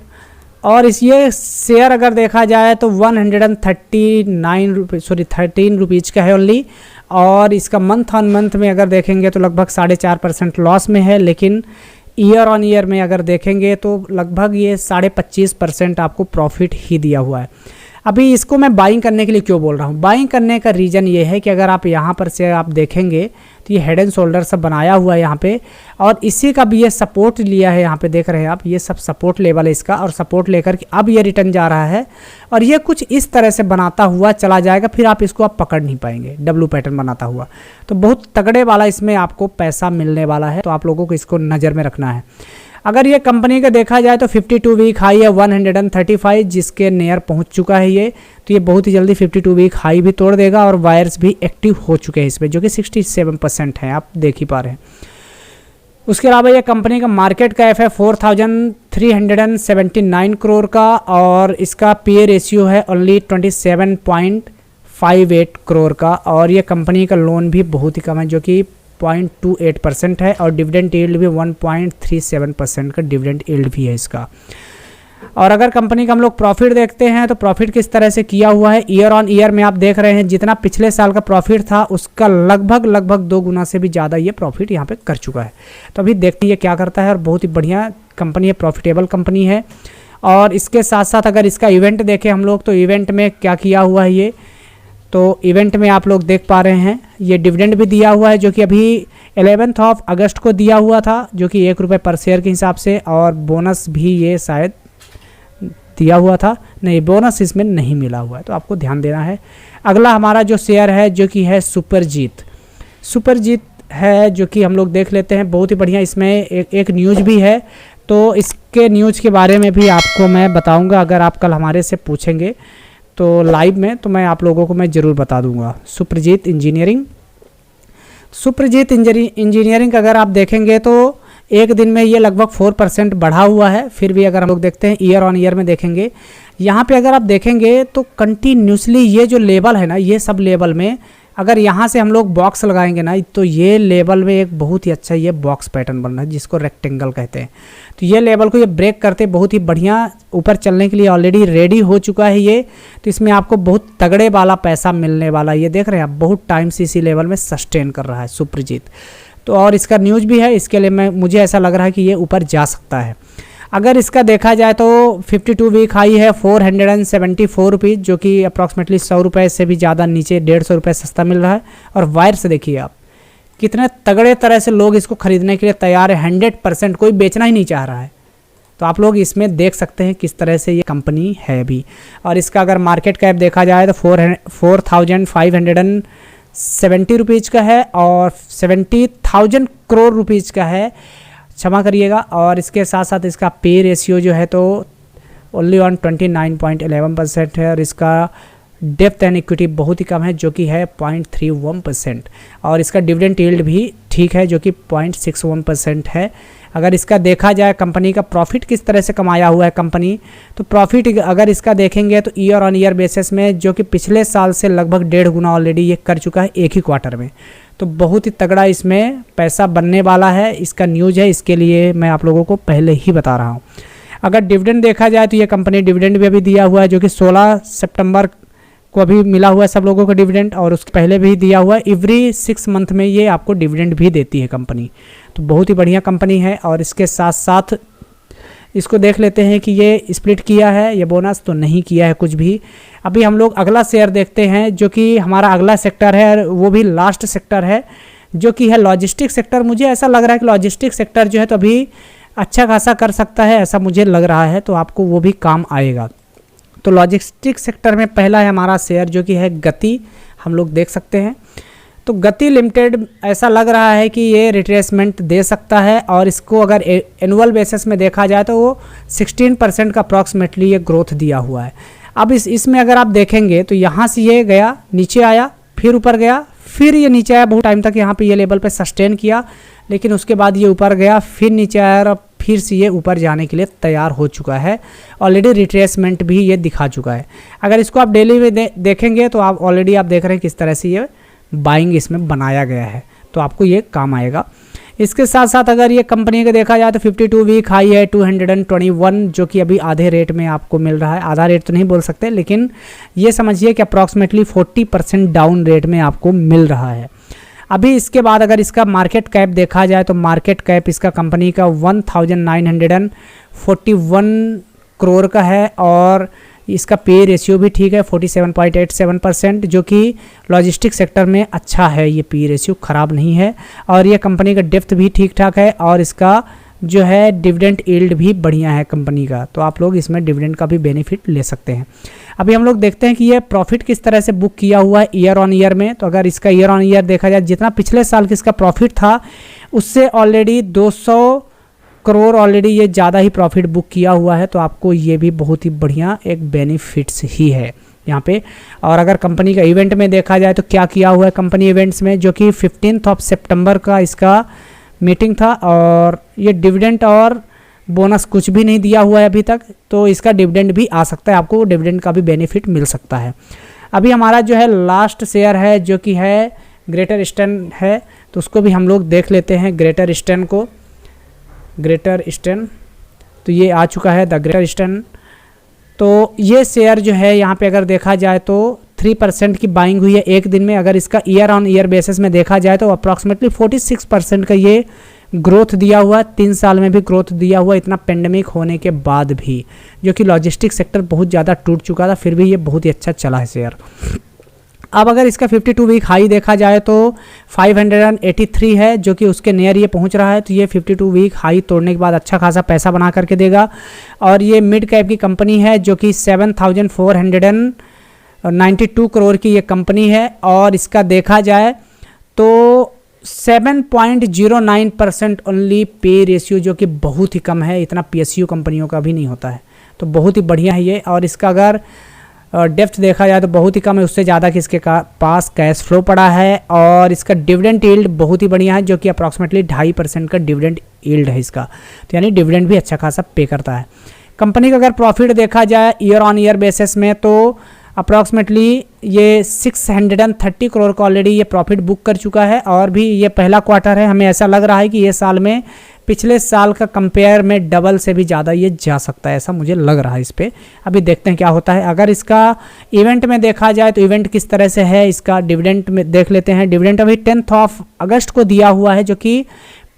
और ये शेयर अगर देखा जाए तो 13 रुपीज़ का है ओनली। और इसका मंथ ऑन मंथ में अगर देखेंगे तो लगभग 4.5% लॉस में है, लेकिन ईयर ऑन ईयर में अगर देखेंगे तो लगभग ये 25.5% आपको प्रॉफिट ही दिया हुआ है। अभी इसको मैं बाइंग करने के लिए क्यों बोल रहा हूँ, बाइंग करने का रीज़न ये है कि अगर आप यहाँ पर से आप देखेंगे तो ये हेड एंड शोल्डर सब बनाया हुआ है यहाँ पे, और इसी का भी ये सपोर्ट लिया है, यहाँ पे देख रहे हैं आप, ये सब सपोर्ट लेवल है इसका, और सपोर्ट लेकर के अब ये रिटर्न जा रहा है, और ये कुछ इस तरह से बनाता हुआ चला जाएगा, फिर आप इसको आप पकड़ नहीं पाएंगे डब्लू पैटर्न बनाता हुआ। तो बहुत तगड़े वाला इसमें आपको पैसा मिलने वाला है, तो आप लोगों को इसको नज़र में रखना है। अगर ये कंपनी का देखा जाए तो 52 वीक हाई है 135, जिसके नियर पहुंच चुका है ये, तो ये बहुत ही जल्दी 52 वीक हाई भी तोड़ देगा, और वायर्स भी एक्टिव हो चुके हैं इसमें जो कि 67% है, आप देख ही पा रहे हैं। उसके अलावा ये कंपनी का मार्केट कैप है 4379 करोड़ का, और इसका पीए रेशियो है ओनली 27.58 करोड़ का, और ये कंपनी का लोन भी बहुत ही कम है जो कि 0.28% है, और डिविडेंड यील्ड भी 1.37% का डिविडेंड यील्ड भी है इसका। और अगर कंपनी का हम लोग प्रॉफिट देखते हैं तो प्रॉफिट किस तरह से किया हुआ है, ईयर ऑन ईयर में आप देख रहे हैं जितना पिछले साल का प्रॉफिट था उसका लगभग 2 गुना से भी ज़्यादा ये प्रॉफिट यहाँ पे कर चुका है। तो अभी देखते हैं ये क्या करता है, और बहुत ही बढ़िया कंपनी है, प्रॉफिटेबल कंपनी है। और इसके साथ साथ अगर इसका इवेंट देखें हम लोग तो इवेंट में क्या किया हुआ है ये, तो इवेंट में आप लोग देख पा रहे हैं ये डिविडेंड भी दिया हुआ है जो कि अभी 11 अगस्त को दिया हुआ था जो कि 1 रुपये पर शेयर के हिसाब से, और बोनस भी ये शायद दिया हुआ था, नहीं बोनस इसमें नहीं मिला हुआ है, तो आपको ध्यान देना है। अगला हमारा जो शेयर है जो कि है सुपरजीत है, जो कि हम लोग देख लेते हैं, बहुत ही बढ़िया। इसमें एक न्यूज़ भी है, तो इसके न्यूज़ के बारे में भी आपको मैं बताऊँगा, अगर आप कल हमारे से पूछेंगे तो लाइव में, तो मैं आप लोगों को मैं ज़रूर बता दूंगा। सुप्रजीत इंजीनियरिंग अगर आप देखेंगे तो एक दिन में ये लगभग 4% बढ़ा हुआ है। फिर भी अगर हम लोग देखते हैं ईयर ऑन ईयर में देखेंगे, यहाँ पे अगर आप देखेंगे तो कंटिन्यूसली ये जो लेवल है ना, ये सब लेवल में अगर यहाँ से हम लोग बॉक्स लगाएंगे ना, तो ये लेवल में एक बहुत ही अच्छा ये बॉक्स पैटर्न बन रहा है जिसको रेक्टेंगल कहते हैं। तो ये लेवल को ये ब्रेक करते बहुत ही बढ़िया ऊपर चलने के लिए ऑलरेडी रेडी हो चुका है ये। तो इसमें आपको बहुत तगड़े वाला पैसा मिलने वाला, ये देख रहे हैं आप, बहुत टाइम से इसी लेवल में सस्टेन कर रहा है सुप्रजीत। तो और इसका न्यूज़ भी है, इसके लिए मुझे ऐसा लग रहा है कि ये ऊपर जा सकता है। अगर इसका देखा जाए तो 52 वीक हाई है 474 रुपीज़, जो कि अप्रॉक्सीमेटली 100 रुपये से भी ज़्यादा नीचे 150 रुपये सस्ता मिल रहा है। और वायर से देखिए आप कितने तगड़े तरह से लोग इसको खरीदने के लिए तैयार है, 100%, कोई बेचना ही नहीं चाह रहा है। तो आप लोग इसमें देख सकते हैं किस तरह से ये कंपनी है भी। और इसका अगर मार्केट कैप देखा जाए तो 4570 रुपीज़ का है और 70,000 करोड़ रुपीज़ का है, क्षमा करिएगा। और इसके साथ साथ इसका पे रेशियो जो है तो ओनली ऑन 29.11% है। और इसका डेप्थ एंड इक्विटी बहुत ही कम है जो कि है 0.31%। और इसका डिविडेंड यील्ड भी ठीक है जो कि 0.61% है। अगर इसका देखा जाए कंपनी का प्रॉफिट किस तरह से कमाया हुआ है कंपनी, तो प्रॉफिट अगर इसका देखेंगे तो ईयर ऑन ईयर बेसिस में, जो कि पिछले साल से लगभग 1.5 गुना ऑलरेडी ये कर चुका है एक ही क्वार्टर में। तो बहुत ही तगड़ा इसमें पैसा बनने वाला है, इसका न्यूज़ है, इसके लिए मैं आप लोगों को पहले ही बता रहा हूँ। अगर डिविडेंड देखा जाए तो ये कंपनी डिविडेंड भी अभी दिया हुआ है, जो कि 16 सितंबर को अभी मिला हुआ है सब लोगों को डिविडेंड, और उसके पहले भी दिया हुआ है। एवरी 6 मंथ में ये आपको डिविडेंड भी देती है कंपनी। तो बहुत ही बढ़िया कंपनी है। और इसके साथ साथ इसको देख लेते हैं कि ये स्प्लिट किया है, ये बोनस तो नहीं किया है कुछ भी। अभी हम लोग अगला शेयर देखते हैं जो कि हमारा अगला सेक्टर है, वो भी लास्ट सेक्टर है जो कि है लॉजिस्टिक सेक्टर। मुझे ऐसा लग रहा है कि लॉजिस्टिक सेक्टर जो है तो अभी अच्छा खासा कर सकता है, ऐसा मुझे लग रहा है। तो आपको वो भी काम आएगा। तो लॉजिस्टिक सेक्टर में पहला है हमारा शेयर जो कि है गति, हम लोग देख सकते हैं। तो गति लिमिटेड ऐसा लग रहा है कि ये रिट्रेसमेंट दे सकता है। और इसको अगर एनुअल बेसिस में देखा जाए तो वो 16% का अप्रॉक्सीमेटली ये ग्रोथ दिया हुआ है। अब इसमें अगर आप देखेंगे तो यहाँ से ये गया, नीचे आया, फिर ऊपर गया, फिर ये नीचे आया, बहुत टाइम तक यहाँ पे ये लेवल पे सस्टेन किया, लेकिन उसके बाद ये ऊपर गया, फिर नीचे आया और फिर से ये ऊपर जाने के लिए तैयार हो चुका है। ऑलरेडी रिट्रेसमेंट भी ये दिखा चुका है। अगर इसको आप डेली में देखेंगे तो आप ऑलरेडी आप देख रहे हैं किस तरह से ये बाइंग इसमें बनाया गया है, तो आपको ये काम आएगा। इसके साथ साथ अगर ये कंपनी का देखा जाए तो 52 वीक हाई है 221, जो कि अभी आधे रेट में आपको मिल रहा है। आधा रेट तो नहीं बोल सकते, लेकिन ये समझिए कि अप्रॉक्सीमेटली 40% डाउन रेट में आपको मिल रहा है अभी। इसके बाद अगर इसका मार्केट कैप देखा जाए तो मार्केट कैप इसका कंपनी का 1941 करोड़ का है। और इसका पे रेशियो भी ठीक है 47.87%, जो कि लॉजिस्टिक सेक्टर में अच्छा है। ये पे रेशियो ख़राब नहीं है। और ये कंपनी का डेप्थ भी ठीक ठाक है। और इसका जो है डिविडेंड यील्ड भी बढ़िया है कंपनी का। तो आप लोग इसमें डिविडेंड का भी बेनिफिट ले सकते हैं। अभी हम लोग देखते हैं कि ये प्रॉफिट किस तरह से बुक किया हुआ है ईयर ऑन ईयर में। तो अगर इसका ईयर ऑन ईयर देखा जाए, जितना पिछले साल की इसका प्रॉफिट था उससे ऑलरेडी 200 करोड़ ऑलरेडी ये ज़्यादा ही प्रॉफिट बुक किया हुआ है। तो आपको ये भी बहुत ही बढ़िया एक बेनिफिट्स ही है यहाँ पे। और अगर कंपनी का इवेंट में देखा जाए तो क्या किया हुआ है कंपनी इवेंट्स में, जो कि 15 सितंबर का इसका मीटिंग था। और ये डिविडेंड और बोनस कुछ भी नहीं दिया हुआ है अभी तक, तो इसका डिविडेंड भी आ सकता है, आपको डिविडेंड का भी बेनिफिट मिल सकता है। अभी हमारा जो है लास्ट शेयर है जो कि है ग्रेटर ईस्टर्न है, तो उसको भी हम लोग देख लेते हैं। ग्रेटर ईस्टर्न को, ग्रेटर ईस्टर्न तो ये आ चुका है द ग्रेटर ईस्टर्न। तो ये शेयर जो है यहाँ पे अगर देखा जाए तो 3% की बाइंग हुई है एक दिन में। अगर इसका ईयर ऑन ईयर बेसिस में देखा जाए तो अप्रॉक्सीमेटली 46% का ये ग्रोथ दिया हुआ है। 3 साल में भी ग्रोथ दिया हुआ, इतना पेंडेमिक होने के बाद भी, जो कि लॉजिस्टिक सेक्टर बहुत ज़्यादा टूट चुका था, फिर भी ये बहुत ही अच्छा चला है शेयर। अब अगर इसका 52 वीक हाई देखा जाए तो 583 है, जो कि उसके नियर ये पहुंच रहा है। तो ये 52 वीक हाई तोड़ने के बाद अच्छा खासा पैसा बना करके देगा। और ये मिड कैप की कंपनी है जो कि 7,492 करोड़ की ये कंपनी है। और इसका देखा जाए तो 7.09% ओनली पे रेशियो, जो कि बहुत ही कम है, इतना PSU कंपनियों का भी नहीं होता है। तो बहुत ही बढ़िया है ये। और इसका अगर डेप्थ देखा जाए तो बहुत ही कम है, उससे ज़्यादा कि इसके पास कैश फ्लो पड़ा है। और इसका डिविडेंड यील्ड बहुत ही बढ़िया है, जो कि अप्रॉक्सीमेटली 2.5% का डिविडेंड यील्ड है इसका, तो यानी डिविडेंड भी अच्छा खासा पे करता है। कंपनी का अगर प्रॉफिट देखा जाए ईयर ऑन ईयर बेसिस में तो अप्रॉक्सीमेटली ये 630 करोड़ का ऑलरेडी ये प्रॉफिट बुक कर चुका है। और भी ये पहला क्वार्टर है, हमें ऐसा लग रहा है कि ये साल में पिछले साल का कंपेयर में डबल से भी ज़्यादा ये जा सकता है, ऐसा मुझे लग रहा है इस पर। अभी देखते हैं क्या होता है। अगर इसका इवेंट में देखा जाए तो इवेंट किस तरह से है, इसका डिविडेंड में देख लेते हैं। डिविडेंड अभी 10 अगस्त को दिया हुआ है, जो कि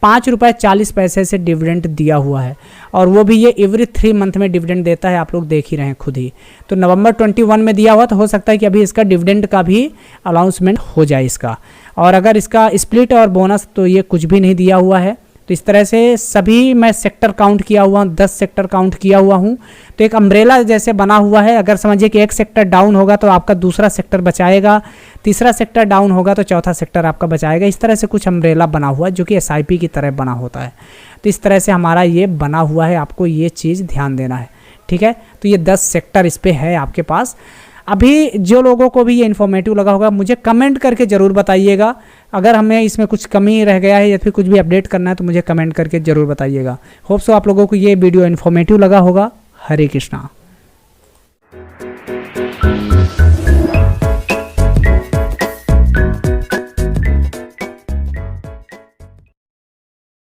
5 रुपये 40 पैसे से डिविडेंड दिया हुआ है। और वो भी ये एवरी 3 मंथ में डिविडेंड देता है, आप लोग देख ही रहे हैं खुद ही। तो नवंबर 21 में दिया हुआ, तो हो सकता है कि अभी इसका डिविडेंड का भी अनाउंसमेंट हो जाए इसका। और अगर इसका स्प्लिट और बोनस तो ये कुछ भी नहीं दिया हुआ है। तो इस तरह से सभी मैं सेक्टर काउंट किया हुआ हूँ, 10 सेक्टर काउंट किया हुआ हूँ। तो एक अम्ब्रेला जैसे बना हुआ है, अगर समझिए कि एक सेक्टर डाउन होगा तो आपका दूसरा सेक्टर बचाएगा, तीसरा सेक्टर डाउन होगा तो चौथा सेक्टर आपका बचाएगा। इस तरह से कुछ अम्ब्रेला बना हुआ है, जो कि SIP की तरह बना होता है। तो इस तरह से हमारा ये बना हुआ है, आपको ये चीज़ ध्यान देना है, ठीक है। तो ये 10 सेक्टर इस पर है आपके पास। अभी जो लोगों को भी ये इन्फॉर्मेटिव लगा होगा मुझे कमेंट करके ज़रूर बताइएगा। अगर हमें इसमें कुछ कमी रह गया है या फिर कुछ भी अपडेट करना है तो मुझे कमेंट करके ज़रूर बताइएगा। होप सो आप लोगों को ये वीडियो इन्फॉर्मेटिव लगा होगा। हरे कृष्णा।